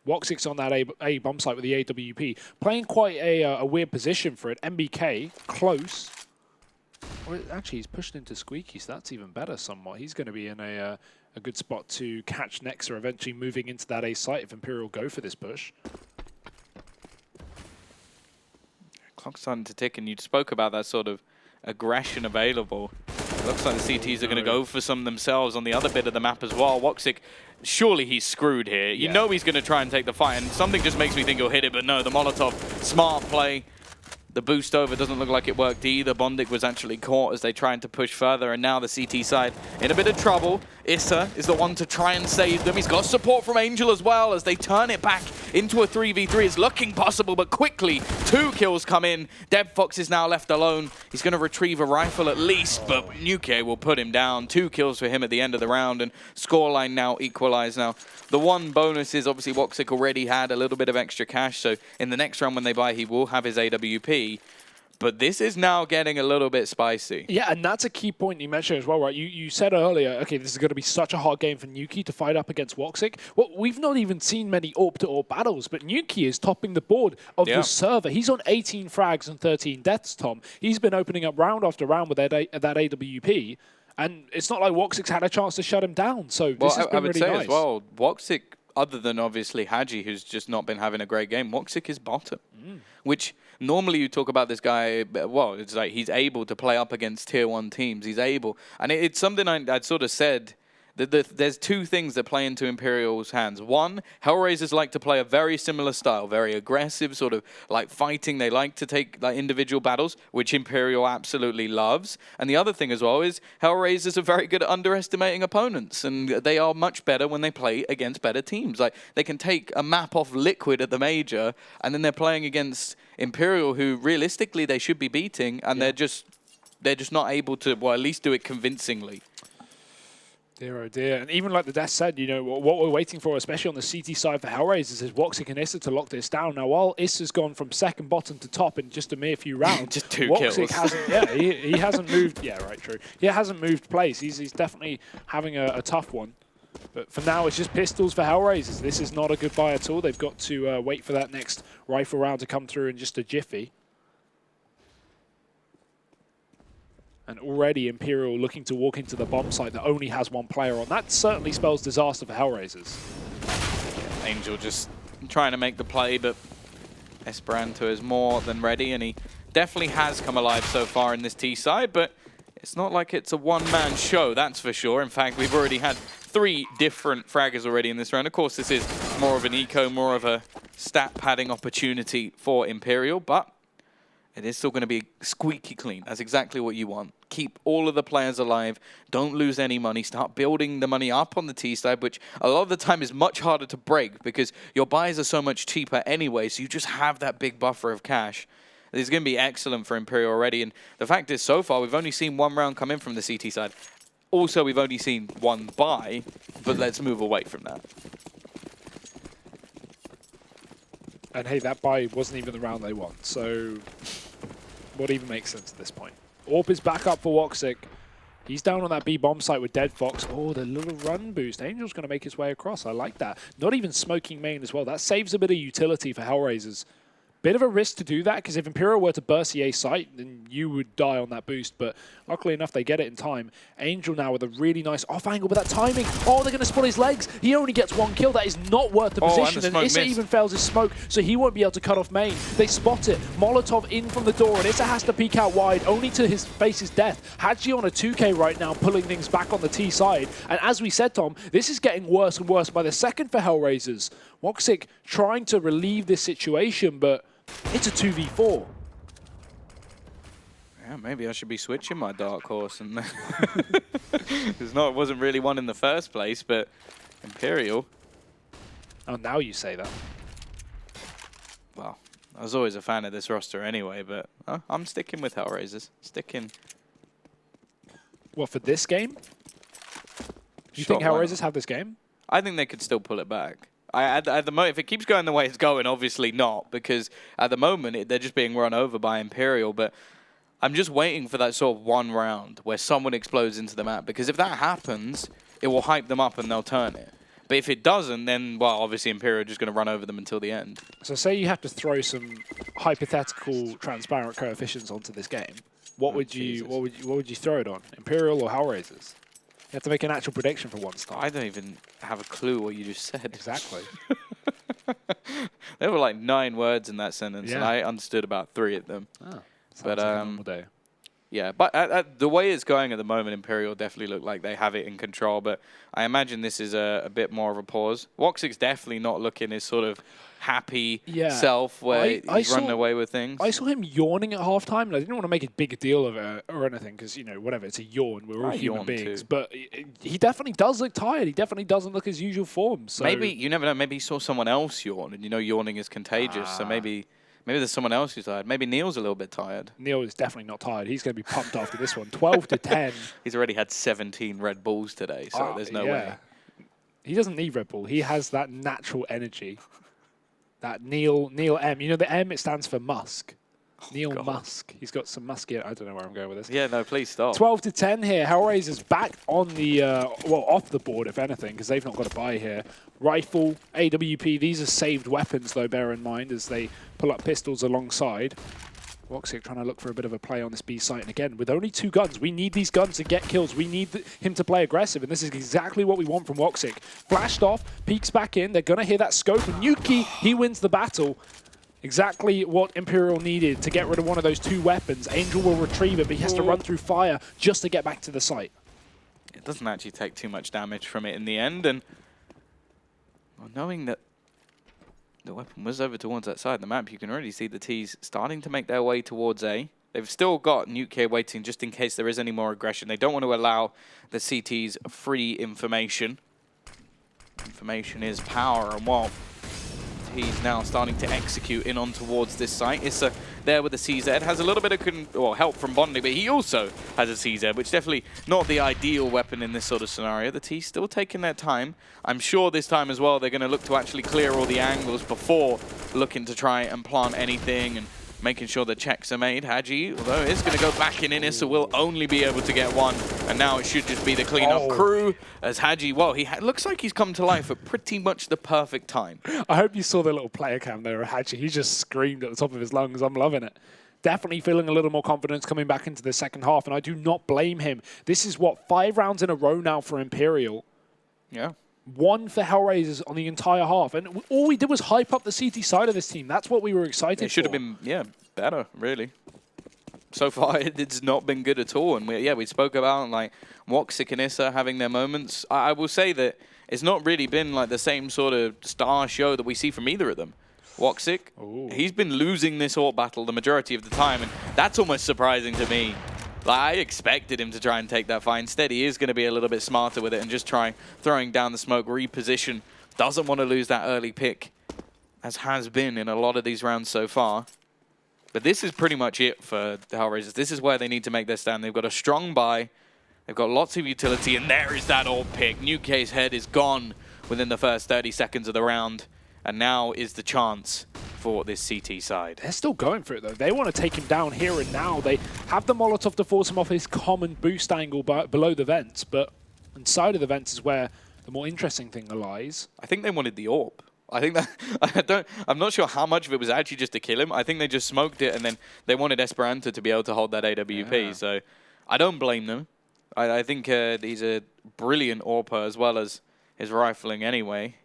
S7: Woxic's on that A bomb site with the AWP. Playing quite a weird position for it. MBK, close. Or actually, he's pushed into Squeaky, so that's even better somewhat. He's going to be in a good spot to catch Nexa, eventually moving into that A site if Imperial go for this push.
S6: Clock's starting to tick, and you spoke about that sort of aggression available. Looks like the CTs are going to go for some themselves on the other bit of the map as well. Woxic, surely he's screwed here. You know he's going to try and take the fight, and something just makes me think he'll hit it, but no, the Molotov, smart play. The boost over doesn't look like it worked either. Bondik was actually caught as they tried to push further, and now the CT side in a bit of trouble. Issa is the one to try and save them. He's got support from Angel as well as they turn it back into a 3v3. It's looking possible, but quickly 2 kills come in. DevFox is now left alone. He's going to retrieve a rifle at least, but Nuke will put him down. 2 kills for him at the end of the round, and scoreline now equalized. Now, the one bonus is obviously Woxic already had a little bit of extra cash, so in the next round when they buy, he will have his AWP. But this is now getting a little bit spicy.
S7: Yeah, and that's a key point you mentioned as well, right? You said earlier, okay, this is going to be such a hard game for Nuki to fight up against Woxic. Well, we've not even seen many AWP-to-AWP battles, but Nuki is topping the board of the server. He's on 18 frags and 13 deaths, Tom. He's been opening up round after round with that AWP, and it's not like Woxic's had a chance to shut him down. So this has been really nice. I would say
S6: as well, Woxic, other than obviously Hadji, who's just not been having a great game, Woxic is bottom, which normally you talk about this guy, well, it's like he's able to play up against tier 1 teams. He's able. And it's something I'd sort of said, that there's 2 things that play into Imperial's hands. One, HellRaisers like to play a very similar style, very aggressive, sort of like fighting. They like to take like individual battles, which Imperial absolutely loves. And the other thing as well is HellRaisers are very good at underestimating opponents, and they are much better when they play against better teams. Like they can take a map off Liquid at the major, and then they're playing against Imperial, who realistically they should be beating, and they're just not able to, well, at least do it convincingly.
S7: Dear, oh dear. And even like the Death said, you know, what we're waiting for, especially on the CT side for HellRaisers, is Woxic and Issa to lock this down. Now, while Issa's gone from second bottom to top in just a mere few rounds,
S6: just 2
S7: Woxic
S6: kills.
S7: hasn't, he hasn't moved. Yeah, right, true. He hasn't moved place. He's definitely having a tough one. But for now, it's just pistols for HellRaisers. This is not a good buy at all. They've got to wait for that next rifle round to come through in just a jiffy. And already Imperial looking to walk into the bomb site that only has 1 player on. That certainly spells disaster for HellRaisers.
S6: Angel just trying to make the play, but Esperanto is more than ready, and he definitely has come alive so far in this T side, but it's not like it's a one-man show, that's for sure. In fact, we've already had 3 different fraggers already in this round. Of course, this is more of an eco, more of a stat padding opportunity for Imperial, but it is still going to be squeaky clean. That's exactly what you want. Keep all of the players alive. Don't lose any money. Start building the money up on the T side, which a lot of the time is much harder to break because your buys are so much cheaper anyway, so you just have that big buffer of cash. This is going to be excellent for Imperial already, and the fact is, so far, we've only seen 1 round come in from the CT side. Also, we've only seen 1 buy, but let's move away from that.
S7: And hey, that buy wasn't even the round they want, so what even makes sense at this point? AWP is back up for Woxic. He's down on that B bomb site with DevFox. Oh, the little run boost. Angel's going to make his way across. I like that. Not even smoking main as well. That saves a bit of utility for HellRaisers. Bit of a risk to do that, because if Imperial were to burst the A site, then you would die on that boost. But luckily enough, they get it in time. Angel now with a really nice off angle, but that timing. Oh, they're going to spot his legs. He only gets 1 kill. That is not worth the position. And Issa even fails his smoke, so he won't be able to cut off main. They spot it. Molotov in from the door, and Issa has to peek out wide, only to face his death. Hadji on a 2K right now, pulling things back on the T side. And as we said, Tom, this is getting worse and worse by the second for HellRaisers. Woxic trying to relieve this situation, but it's a 2v4.
S6: Yeah, maybe I should be switching my dark horse, and it wasn't really one in the first place. But Imperial
S7: Oh, now you say that.
S6: Well, I was always a fan of this roster anyway, but I'm sticking with HellRaisers. Sticking.
S7: What, for this game? Do you think HellRaisers have this game?
S6: I think they could still pull it back. At the moment, if it keeps going the way it's going, obviously not, because at the moment they're just being run over by Imperial. But I'm just waiting for that sort of one round where someone explodes into the map, because if that happens, it will hype them up and they'll turn it. But if it doesn't, then, well, obviously Imperial are just going to run over them until the end.
S7: So say you have to throw some hypothetical transparent coefficients onto this game. What would you throw it on? Imperial or HellRaisers? You have to make an actual prediction for one star.
S6: I don't even have a clue what you just said.
S7: Exactly.
S6: There were like 9 words in that sentence, and I understood about 3 of them.
S7: Oh,
S6: but
S7: like a normal day.
S6: yeah, but the way it's going at the moment, Imperial definitely look like they have it in control. But I imagine this is a bit more of a pause. Woxic's definitely not looking his sort of happy self where he's running away with things.
S7: I saw him yawning at halftime, and I didn't want to make a big deal of it or anything because, you know, whatever, it's a yawn. We're all human beings. Too. But he definitely does look tired. He definitely doesn't look his usual form. So
S6: maybe, you never know, maybe he saw someone else yawn, and you know yawning is contagious. So maybe there's someone else who's tired. Maybe Neil's a little bit tired.
S7: Neil is definitely not tired. He's going to be pumped after this one. 12-10.
S6: He's already had 17 Red Bulls today, so there's no way.
S7: He doesn't need Red Bull. He has that natural energy. That Neil M. You know the M, it stands for Musk. Neil Musk. He's got some muscular. I don't know where I'm going with this.
S6: Yeah, no, please stop.
S7: 12-10 here. HellRaisers back on the off the board if anything, because they've not got a buy here. Rifle, AWP. These are saved weapons though. Bear in mind as they pull up pistols alongside. Woxic trying to look for a bit of a play on this B site, and again with only 2 guns, we need these guns to get kills. We need him to play aggressive, and this is exactly what we want from Woxic. Flashed off, peeks back in. They're gonna hear that scope, and Nuki, he wins the battle. Exactly what Imperial needed to get rid of one of those 2 weapons. Angel will retrieve it, but he has to run through fire just to get back to the site.
S6: It doesn't actually take too much damage from it in the end, and well, knowing that the weapon was over towards that side of the map, you can already see the T's starting to make their way towards A. They've still got Nuke waiting just in case there is any more aggression. They don't want to allow the CTs free information. Information is power, and while he's now starting to execute in on towards this site. Issa there with the CZ, has a little bit of help from Bondi, but he also has a CZ, which definitely not the ideal weapon in this sort of scenario. The T's still taking their time. I'm sure this time as well they're going to look to actually clear all the angles before looking to try and plant anything and making sure the checks are made. Haji, although is going to go back in, Issa will only be able to get 1, and now it should just be the cleanup crew as Haji, well, he looks like he's come to life at pretty much the perfect time.
S7: I hope you saw the little player cam there of Haji. He just screamed at the top of his lungs. I'm loving it. Definitely feeling a little more confidence coming back into the second half, and I do not blame him. This is, what, 5 rounds in a row now for Imperial.
S6: Yeah.
S7: 1 for HellRaisers on the entire half. And all we did was hype up the CT side of this team. That's what we were excited for.
S6: It should have been, better, really. So far, it's not been good at all. And we spoke about, like, Woxic and Issa having their moments. I will say that it's not really been, like, the same sort of star show that we see from either of them. Woxic, he's been losing this AWP battle the majority of the time, and that's almost surprising to me. Like, I expected him to try and take that fight. Instead, he is going to be a little bit smarter with it and just try throwing down the smoke, reposition. Doesn't want to lose that early pick, as has been in a lot of these rounds so far. But this is pretty much it for the HellRaisers. This is where they need to make their stand. They've got a strong buy. They've got lots of utility, and there is that AWP pick. Nuke's head is gone within the first 30 seconds of the round. And now is the chance for this CT side.
S7: They're still going for it, though. They want to take him down here and now. They have the Molotov to force him off his common boost angle below the vents, but inside of the vents is where the more interesting thing lies.
S6: I think they wanted the AWP. I think that I'm not sure how much of it was actually just to kill him. I think they just smoked it, and then they wanted Esperanto to be able to hold that AWP. Yeah. So I don't blame them. I think he's a brilliant AWPer as well as his rifling anyway.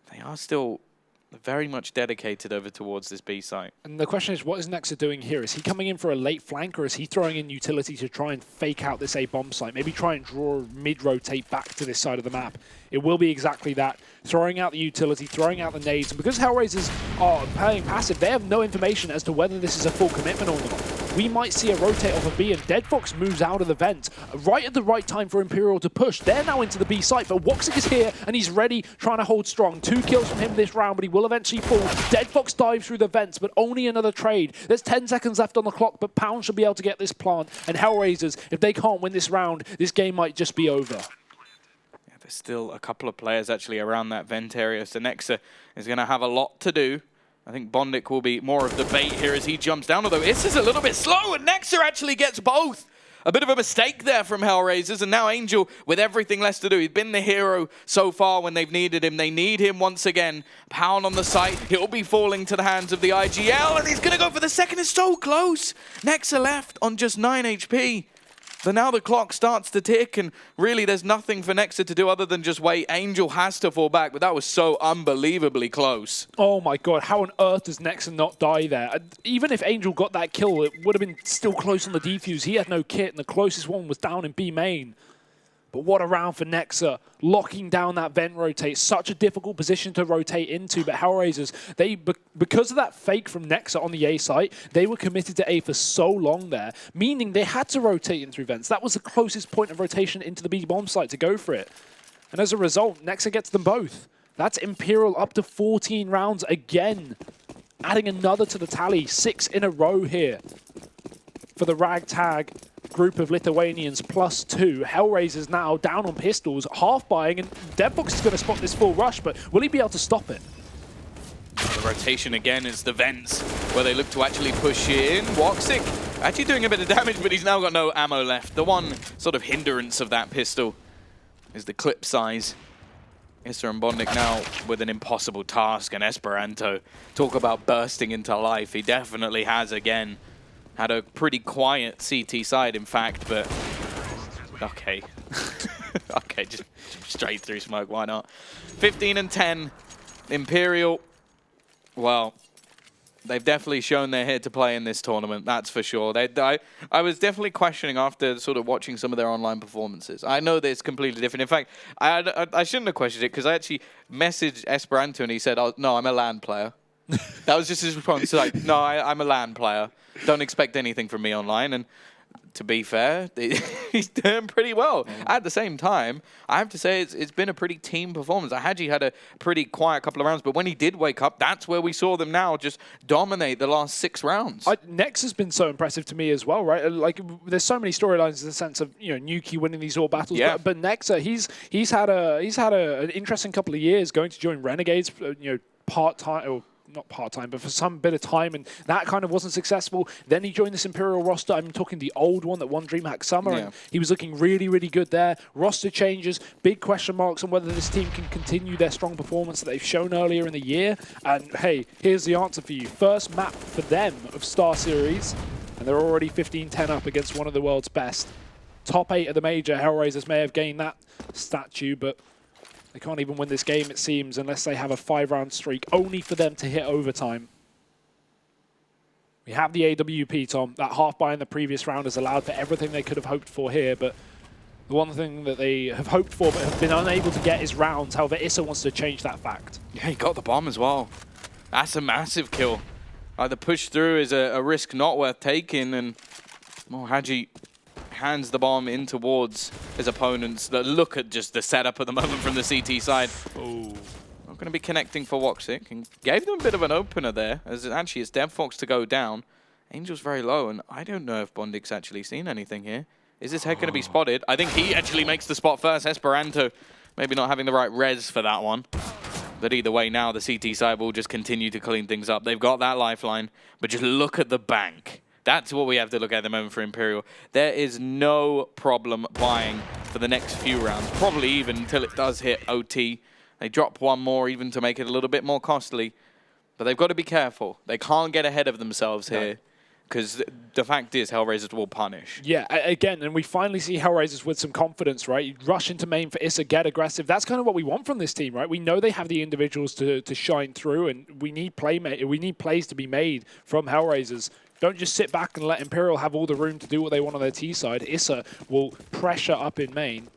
S6: They are still very much dedicated over towards this B site.
S7: And the question is, what is Nexa doing here? Is he coming in for a late flank, or is he throwing in utility to try and fake out this A bomb site? Maybe try and draw mid-rotate back to this side of the map. It will be exactly that. Throwing out the utility, throwing out the nades. And because HellRaisers are playing passive, they have no information as to whether this is a full commitment or not. we might see a rotate off of B, and Dead Fox moves out of the vent right at the right time for Imperial to push. They're now into the B site, but Woxic is here, and he's ready, trying to hold strong. 2 kills from him this round, but he will eventually fall. Dead Fox dives through the vents, but only another trade. There's 10 seconds left on the clock, but Pound should be able to get this plant. And HellRaisers, if they can't win this round, this game might just be over.
S6: Yeah, there's still a couple of players actually around that vent area, so Nexa is going to have a lot to do. I think Bondik will be more of the bait here as he jumps down, although Issa's a little bit slow, and Nexa actually gets both. A bit of a mistake there from HellRaisers, and now Angel with everything less to do. He's been the hero so far when they've needed him. They need him once again. Pound on the site. He'll be falling to the hands of the IGL, and he's going to go for the second. It's so close. Nexa left on just 9 HP. But now the clock starts to tick, and really there's nothing for Nexa to do other than just wait. Angel has to fall back, but that was so unbelievably close.
S7: Oh my god, how on earth does Nexa not die there? Even if Angel got that kill, it would have been still close on the defuse. He had no kit, and the closest one was down in B main. But what a round for Nexa, locking down that vent rotate. Such a difficult position to rotate into, but HellRaisers, because of that fake from Nexa on the A site, they were committed to A for so long there, meaning they had to rotate in through vents. That was the closest point of rotation into the B bomb site to go for it. And as a result, Nexa gets them both. That's Imperial up to 14 rounds again, adding another to the tally, 6 in a row here for the ragtag group of Lithuanians +2. HellRaisers now down on pistols, half buying, and Deadbox is going to spot this full rush, but will he be able to stop it?
S6: The rotation again is the vents, where they look to actually push in. Woxic actually doing a bit of damage, but he's now got no ammo left. The one sort of hindrance of that pistol is the clip size. Issa and Bondik now with an impossible task, and Esperanto, talk about bursting into life. He definitely has again. Had a pretty quiet CT side, in fact, but okay. Okay, just straight through smoke, why not? 15 and 10, Imperial, well, they've definitely shown they're here to play in this tournament, that's for sure. I was definitely questioning after sort of watching some of their online performances. I know that it's completely different. In fact, I shouldn't have questioned it, because I actually messaged Esperanto and he said, oh, no, I'm a LAN player. That was just his response, like, no, I'm a LAN player. Don't expect anything from me online. And to be fair, he's doing pretty well. At the same time, I have to say it's been a pretty team performance. Haji had a pretty quiet couple of rounds, but when he did wake up, that's where we saw them now just dominate the last 6 rounds.
S7: Nex has been so impressive to me as well, right? Like, there's so many storylines in the sense of, you know, Nuki winning these all battles,
S6: yeah.
S7: but Nexa, he's had an interesting couple of years going to join Renegades, you know, part-time, or not part-time, but for some bit of time, and that kind of wasn't successful. Then he joined this Imperial roster. I'm talking the old one that won DreamHack Summer, and he was looking really, really good there. Roster changes, big question marks on whether this team can continue their strong performance that they've shown earlier in the year. And hey, here's the answer for you. First map for them of StarSeries, and they're already 15-10 up against one of the world's best. Top 8 of the major. HellRaisers may have gained that statue, but they can't even win this game, it seems, unless they have a 5-round streak, only for them to hit overtime. We have the AWP, Tom. That half buy in the previous round has allowed for everything they could have hoped for here, but the one thing that they have hoped for but have been unable to get is rounds. However, Issa wants to change that fact.
S6: Yeah, he got the bomb as well. That's a massive kill. The push through is a risk not worth taking, and Haji hands the bomb in towards his opponents. Look at just the setup at the moment from the CT side. Oh, not going to be connecting for Woxic, and gave them a bit of an opener there, as actually it's DevFox to go down. Angel's very low, and I don't know if Bondik's actually seen anything here. Is this head going to be spotted? I think he actually makes the spot first. Esperanto maybe not having the right res for that one. But either way, now the CT side will just continue to clean things up. They've got that lifeline, but just look at the bank. That's what we have to look at the moment for Imperial. There is no problem buying for the next few rounds, probably even until it does hit OT. They drop one more even to make it a little bit more costly. But they've got to be careful. They can't get ahead of themselves here, because the fact is HellRaisers will punish.
S7: Yeah, again, and we finally see HellRaisers with some confidence, right? You rush into main for Issa, get aggressive. That's kind of what we want from this team, right? We know they have the individuals to shine through, and we need plays to be made from HellRaisers. Don't just sit back and let Imperial have all the room to do what they want on their T side. Issa will pressure up in main.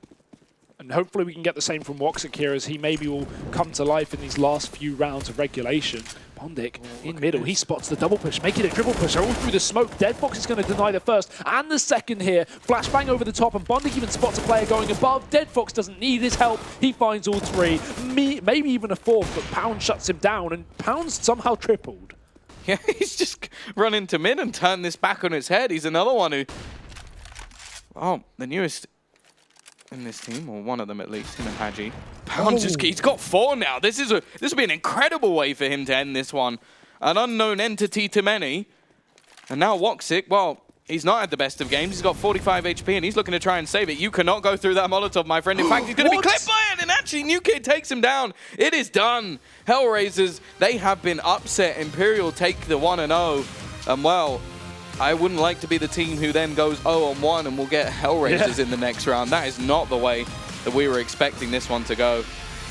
S7: And hopefully we can get the same from Woxic here, as he maybe will come to life in these last few rounds of regulation. Bondic in middle. He spots the double push, making it a triple push. They're all through the smoke. Dead Fox is going to deny the first and the second here. Flashbang over the top, and Bondic even spots a player going above. Dead Fox doesn't need his help. He finds all three, maybe even a fourth, but Pound shuts him down, and Pound's somehow tripled.
S6: Yeah, he's just run into mid and turned this back on its head. He's another one who, oh, the newest in this team, or one of them at least, him and Haji. Pound he's got 4 now. This will be an incredible way for him to end this one. An unknown entity to many. And now Woxic, well, he's not had the best of games. He's got 45 HP and he's looking to try and save it. You cannot go through that Molotov, my friend. In fact, he's going to be clipped by it, and actually New Kid takes him down. It is done. HellRaisers, they have been upset. Imperial take the 1-0. And well, I wouldn't like to be the team who then goes 0-1 and will get HellRaisers in the next round. That is not the way that we were expecting this one to go.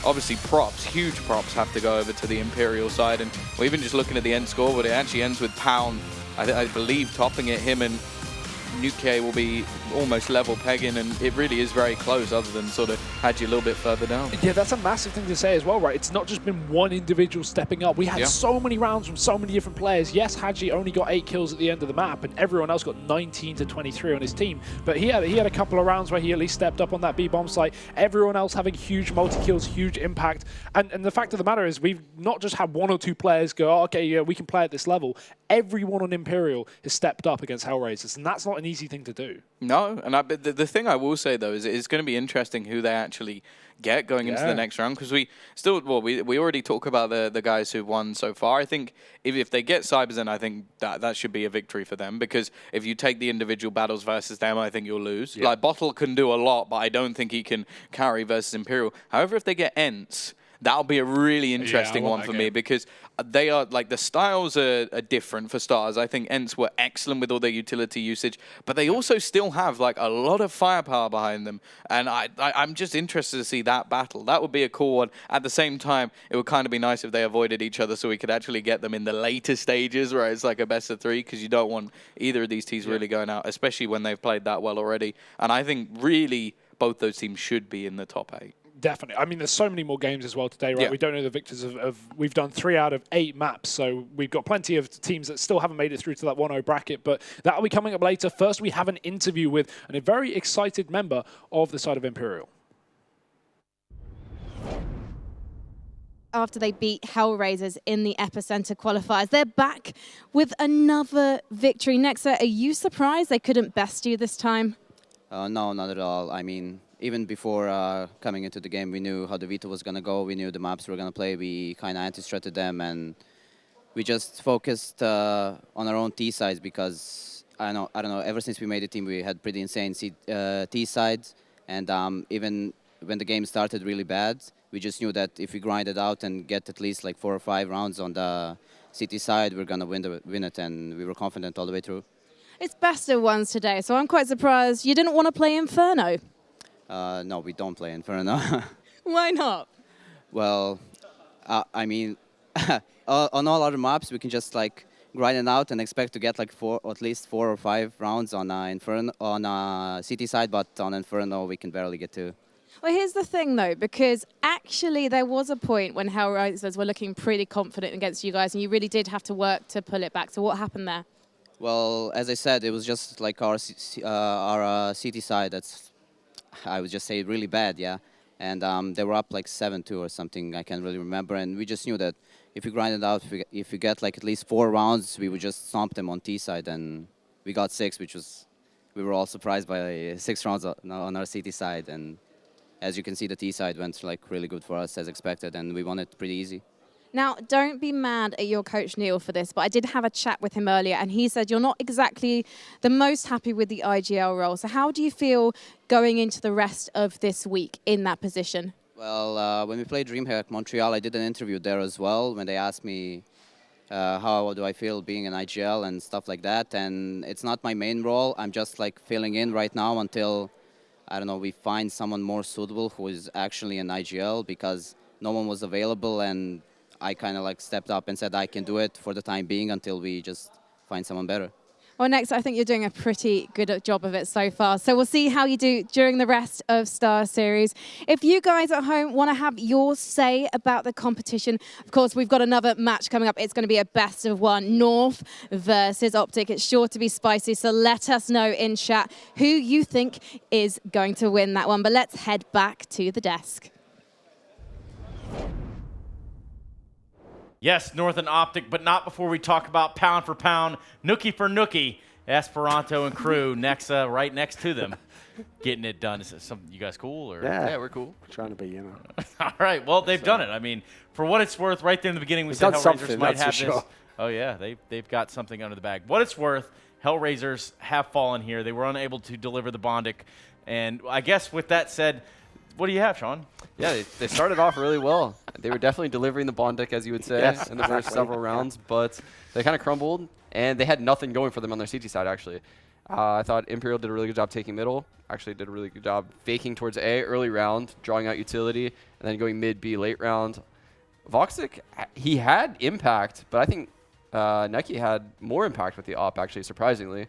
S6: Obviously, props, huge props have to go over to the Imperial side. And we're even just looking at the end score, but it actually ends with Pound, I believe, topping it. Him and Nuke will be almost level pegging, and it really is very close, other than sort of Haji a little bit further down.
S7: Yeah, that's a massive thing to say as well, right? It's not just been one individual stepping up. We had so many rounds from so many different players. Yes, Haji only got 8 kills at the end of the map, and everyone else got 19 to 23 on his team. But he had a couple of rounds where he at least stepped up on that B-bomb site. Everyone else having huge multi-kills, huge impact. And the fact of the matter is, we've not just had 1 or 2 players go, oh, okay, yeah, we can play at this level. Everyone on Imperial has stepped up against HellRaisers, and that's not an easy thing to do.
S6: No, and the thing I will say, though, is it's going to be interesting who they actually get going into the next round, because we already talk about the guys who've won so far. I think if they get Cyberzen, I think that should be a victory for them, because if you take the individual battles versus them, I think you'll lose. Like, Bottle can do a lot, but I don't think he can carry versus Imperial. However, if they get Ents, that'll be a really interesting one for me, because they are, like, the styles are different for starters. I think Ents were excellent with all their utility usage, but they also still have, like, a lot of firepower behind them. And I'm just interested to see that battle. That would be a cool one. At the same time, it would kind of be nice if they avoided each other so we could actually get them in the later stages where it's like a best of 3, because you don't want either of these teams really going out, especially when they've played that well already. And I think really both those teams should be in the top 8.
S7: Definitely. I mean, there's so many more games as well today, right? We don't know the victors of we've done 3 out of 8 maps, so we've got plenty of teams that still haven't made it through to that 1-0 bracket, but that'll be coming up later. First, we have an interview with a very excited member of the side of Imperial.
S8: After they beat HellRaisers in the Epicenter qualifiers, they're back with another victory. Nexa, are you surprised they couldn't best you this time?
S9: No, not at all. I mean, even before coming into the game, we knew how the Vita was going to go. We knew the maps we were going to play. We kind of anti-stratted them, and we just focused on our own T sides, because I don't know. Ever since we made the team, we had pretty insane T sides, and even when the game started really bad, we just knew that if we grinded out and get at least like 4 or 5 rounds on the CT side, we're going to win it, and we were confident all the way through.
S8: It's best of ones today, so I'm quite surprised you didn't want to play Inferno.
S9: No, we don't play Inferno.
S8: Why not?
S9: Well, I mean, on all other maps, we can just like grind it out and expect to get like at least 4 or 5 rounds on Inferno on CT side, but on Inferno we can barely get 2.
S8: Well, here's the thing, though, because actually there was a point when HellRaisers were looking pretty confident against you guys, and you really did have to work to pull it back. So what happened there?
S9: Well, as I said, it was just like our CT side that's, I would just say, really bad, yeah. And they were up like 7-2 or something, I can't really remember. And we just knew that if we grind it out, if we get like at least 4 rounds, we would just stomp them on T side. And we got 6, which was, we were all surprised by 6 rounds on our CT side. And as you can see, the T side went like really good for us as expected, and we won it pretty easy.
S8: Now, don't be mad at your coach Neil for this, but I did have a chat with him earlier, and he said you're not exactly the most happy with the IGL role. So how do you feel going into the rest of this week in that position?
S9: Well, when we played DreamHack Montreal, I did an interview there as well, when they asked me how do I feel being an IGL and stuff like that. And it's not my main role. I'm just like filling in right now until, I don't know, we find someone more suitable who is actually an IGL, because no one was available, and I kind of like stepped up and said I can do it for the time being until we just find someone better.
S8: Well, next, I think you're doing a pretty good job of it so far. So we'll see how you do during the rest of Star Series. If you guys at home want to have your say about the competition, of course, we've got another match coming up. It's going to be a best of one, North versus Optic. It's sure to be spicy. So let us know in chat who you think is going to win that one. But let's head back to the desk.
S1: Yes, North and Optic, but not before we talk about pound for pound, nookie for nookie, Esperanto and crew, Nexa right next to them, getting it done. Is it something you guys cool? Or?
S2: Yeah,
S3: we're cool.
S2: We're trying to be, you know.
S1: All right, well, they've done it. I mean, for what it's worth, right there in the beginning, we said HellRaisers might have this.
S2: Sure.
S1: Oh, yeah, they've got something under the bag. What it's worth, HellRaisers have fallen here. They were unable to deliver the Bondic. And I guess with that said, what do you have, Sean?
S3: Yeah, they started off really well. They were definitely delivering the Bondic, as you would say, in the first several rounds, but they kind of crumbled, and they had nothing going for them on their CT side, actually. I thought Imperial did a really good job taking middle, actually did a really good job faking towards A early round, drawing out utility, and then going mid B late round. Voxic, he had impact, but I think Nucky had more impact with the op, actually, surprisingly.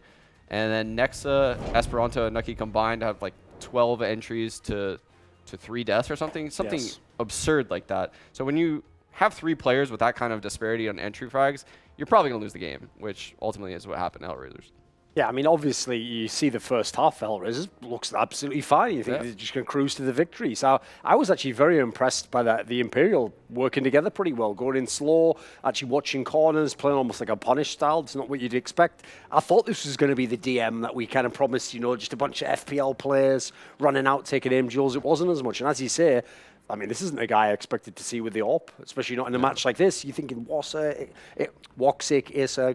S3: And then Nexa, Esperanto, and Nucky combined have like 12 entries to 3 deaths or something absurd like that. So when you have 3 players with that kind of disparity on entry frags, you're probably going to lose the game, which ultimately is what happened to HellRaisers.
S2: Yeah, I mean, obviously, you see the first half, HellRaisers looks absolutely fine. You think they're just going to cruise to the victory. So I was actually very impressed by the Imperial working together pretty well, going in slow, actually watching corners, playing almost like a punish style. It's not what you'd expect. I thought this was going to be the DM that we kind of promised, you know, just a bunch of FPL players running out, taking aim duels. It wasn't as much. And as you say, I mean, this isn't a guy I expected to see with the AWP, especially not in a match like this. You're thinking, Woxic, Issa,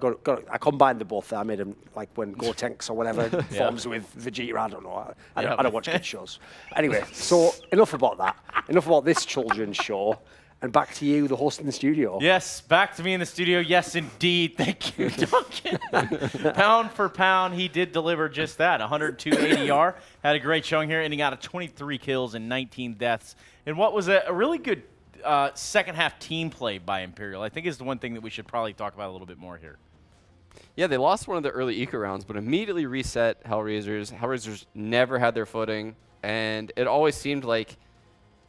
S2: I combined the both. I made him like when Gotenks or whatever forms with Vegeta. I don't know. I don't watch kids shows. Anyway, so enough about that. Enough about this children's show. And back to you, the host in the studio.
S1: Yes, back to me in the studio. Yes, indeed. Thank you, Duncan. Pound for pound, he did deliver just that. 102 ADR. Had a great showing here, ending out of 23 kills and 19 deaths. And what was a really good second half team play by Imperial, I think is the one thing that we should probably talk about a little bit more here.
S3: Yeah, they lost one of the early eco rounds, but immediately reset HellRaisers. HellRaisers never had their footing, and it always seemed like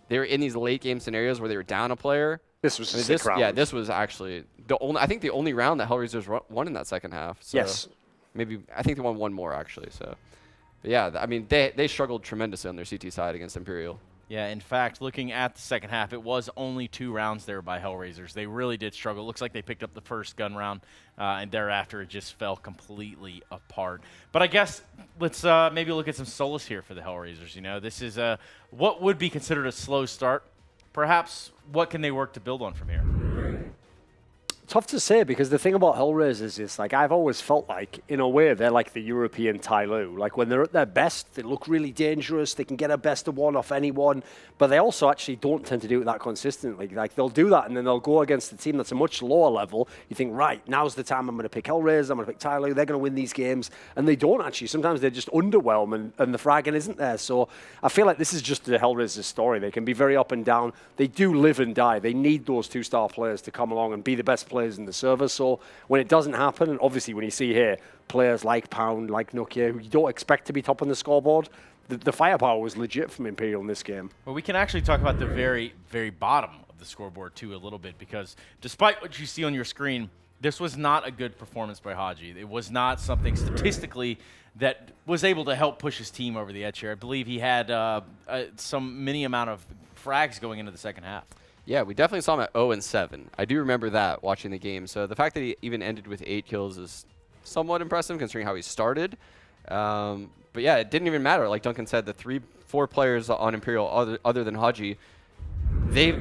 S3: they were in these late game scenarios where they were down a player.
S2: This was a sick round.
S3: Yeah, this was actually I think the only round that HellRaisers won in that second half. So
S2: yes.
S3: Maybe, I think they won one more actually. So, but yeah, I mean, they struggled tremendously on their CT side against Imperial.
S1: Yeah, in fact, looking at the second half, it was only 2 rounds there by HellRaisers. They really did struggle. It looks like they picked up the first gun round, and thereafter it just fell completely apart. But I guess let's maybe look at some solace here for the HellRaisers. You know, this is what would be considered a slow start. Perhaps what can they work to build on from here?
S2: Tough to say, because the thing about HellRaisers is, like, I've always felt like, in a way, they're like the European Tyloo. Like, when they're at their best, they look really dangerous. They can get a best of one off anyone, but they also actually don't tend to do it that consistently. Like, they'll do that, and then they'll go against a team that's a much lower level. You think, right, now's the time I'm going to pick HellRaisers, I'm going to pick Tyloo, they're going to win these games, and they don't actually. Sometimes they just underwhelm, and the fragging isn't there. So I feel like this is just the HellRaisers story. They can be very up and down. They do live and die. They need those 2-star players to come along and be the best players in the server. So when it doesn't happen, and obviously when you see here players like Pound, like Nokia, who you don't expect to be top on the scoreboard, the firepower was legit from Imperial in this game.
S1: Well, we can actually talk about the very, very bottom of the scoreboard too a little bit, because despite what you see on your screen, this was not a good performance by Haji. It was not something statistically that was able to help push his team over the edge here. I believe he had some mini amount of frags going into the second half.
S3: Yeah, we definitely saw him at 0-7. I do remember that watching the game. So the fact that he even ended with 8 kills is somewhat impressive considering how he started. But yeah, it didn't even matter. Like Duncan said, the 3-4 players on Imperial other than Haji, they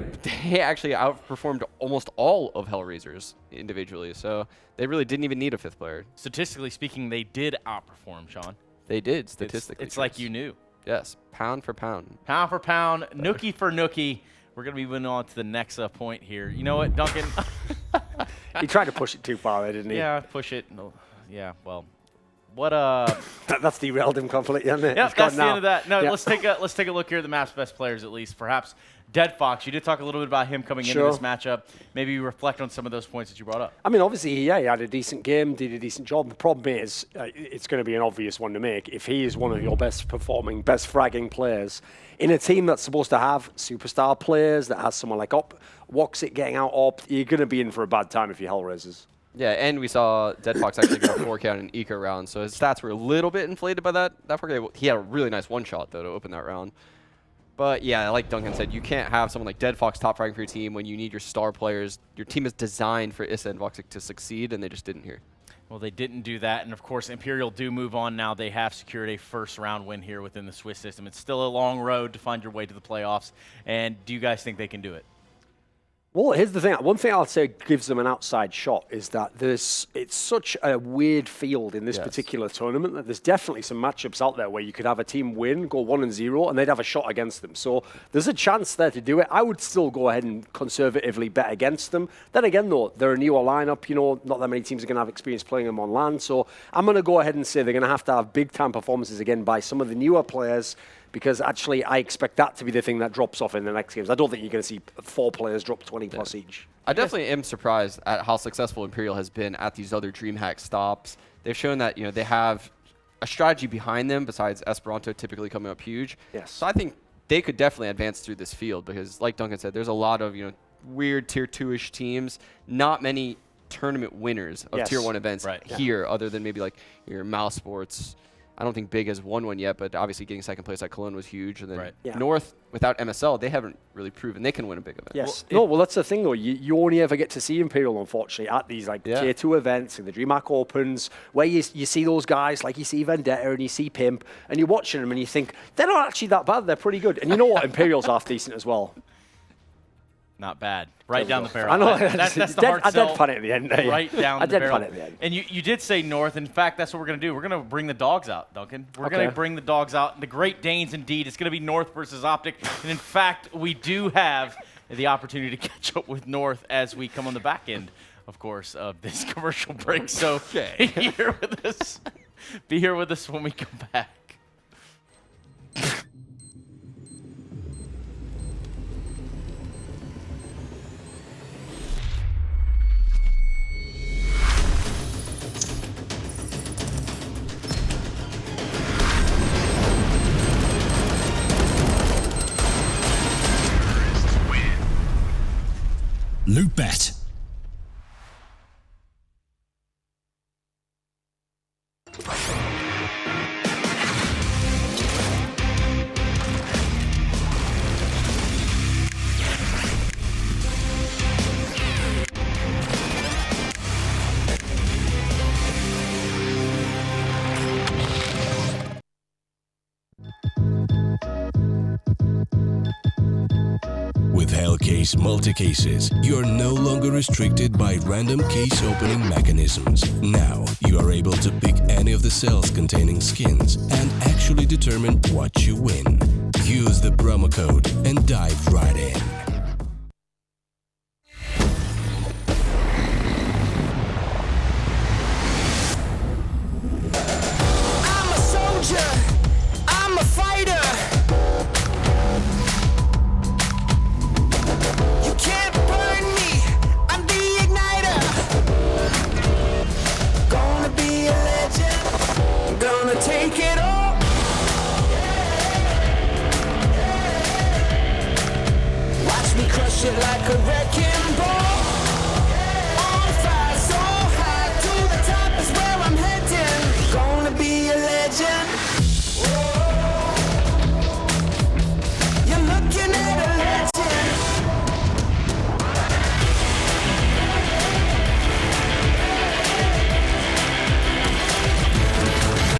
S3: actually outperformed almost all of HellRaisers individually. So they really didn't even need a 5th player.
S1: Statistically speaking, they did outperform, Sean.
S3: They did, statistically.
S1: It's like you knew.
S3: Yes, pound for pound.
S1: Pound for pound, nookie for nookie. We're going to be moving on to the next point here. You know what, Duncan?
S2: He tried to push it too far there, didn't he?
S1: Yeah, push it. No, yeah, well, What
S2: That's derailed him completely, hasn't it?
S1: Yeah,
S2: It's gone
S1: that's the
S2: now.
S1: end of that. No,
S2: Yeah.
S1: let's take a look here at the map's best players at least. Perhaps Dead Fox. You did talk a little bit about him coming into this matchup. Maybe you reflect on some of those points that you brought up.
S2: I mean, obviously, yeah, he had a decent game, did a decent job. The problem is, it's going to be an obvious one to make. If he is one of your best performing, best fragging players in a team that's supposed to have superstar players, that has someone like Woxit getting out Op, you're going to be in for a bad time if you're HellRaisers.
S3: Yeah, and we saw Dead Fox actually go 4K on an eco round, so his stats were a little bit inflated by that 4K. He had a really nice one-shot, though, to open that round. But, yeah, like Duncan said, you can't have someone like Dead Fox top fragging for your team when you need your star players. Your team is designed for Issa and Voxic to succeed, and they just didn't here.
S1: Well, they didn't do that, and of course, Imperial do move on now. They have secured a first-round win here within the Swiss system. It's still a long road to find your way to the playoffs, and do you guys think they can do it?
S2: Well, here's the thing. One thing I'll say gives them an outside shot is that it's such a weird field in this particular tournament that there's definitely some matchups out there where you could have a team win, go 1-0, and they'd have a shot against them. So there's a chance there to do it. I would still go ahead and conservatively bet against them. Then again, though, they're a newer lineup. You know, not that many teams are going to have experience playing them on land. So I'm going to go ahead and say they're going to have big-time performances again by some of the newer players, because actually I expect that to be the thing that drops off in the next games. I don't think you're going to see 4 players drop 20 plus each.
S3: I definitely am surprised at how successful Imperial has been at these other DreamHack stops. They've shown that, you know, they have a strategy behind them besides Esperanto typically coming up huge.
S2: Yes.
S3: So I think they could definitely advance through this field because, like Duncan said, there's a lot of, you know, weird tier 2-ish teams, not many tournament winners of tier 1 events here other than maybe like your Mouse Sports. I don't think Big has won one yet, but obviously getting second place at Cologne was huge. And then North, without MSL, they haven't really proven they can win a big event.
S2: Yes. Well, that's the thing, though. You only ever get to see Imperial, unfortunately, at these like tier 2 events in the DreamHack Opens, where you see those guys, like you see Vendetta and you see Pimp, and you're watching them and you think, they're not actually that bad, they're pretty good. And you know what? Imperial's half decent as well.
S1: Not bad. Right down the barrel.
S2: I know.
S1: That's the hard sell.
S2: I dead pun it at the end.
S1: Right down the barrel.
S2: I dead pun it at the end.
S1: And you did say North. In fact, that's what we're going to do. We're going to bring the dogs out, Duncan. We're going to bring the dogs out. The Great Danes, indeed. It's going to be North versus Optic. And in fact, we do have the opportunity to catch up with North as we come on the back end, of course, of this commercial break. So be here with us. Be here with us when we come back.
S10: Lootbet. With Hellcase multi-cases, you are no longer restricted by random case opening mechanisms. Now, you are able to pick any of the cells containing skins and actually determine what you win. Use the promo code and dive right in.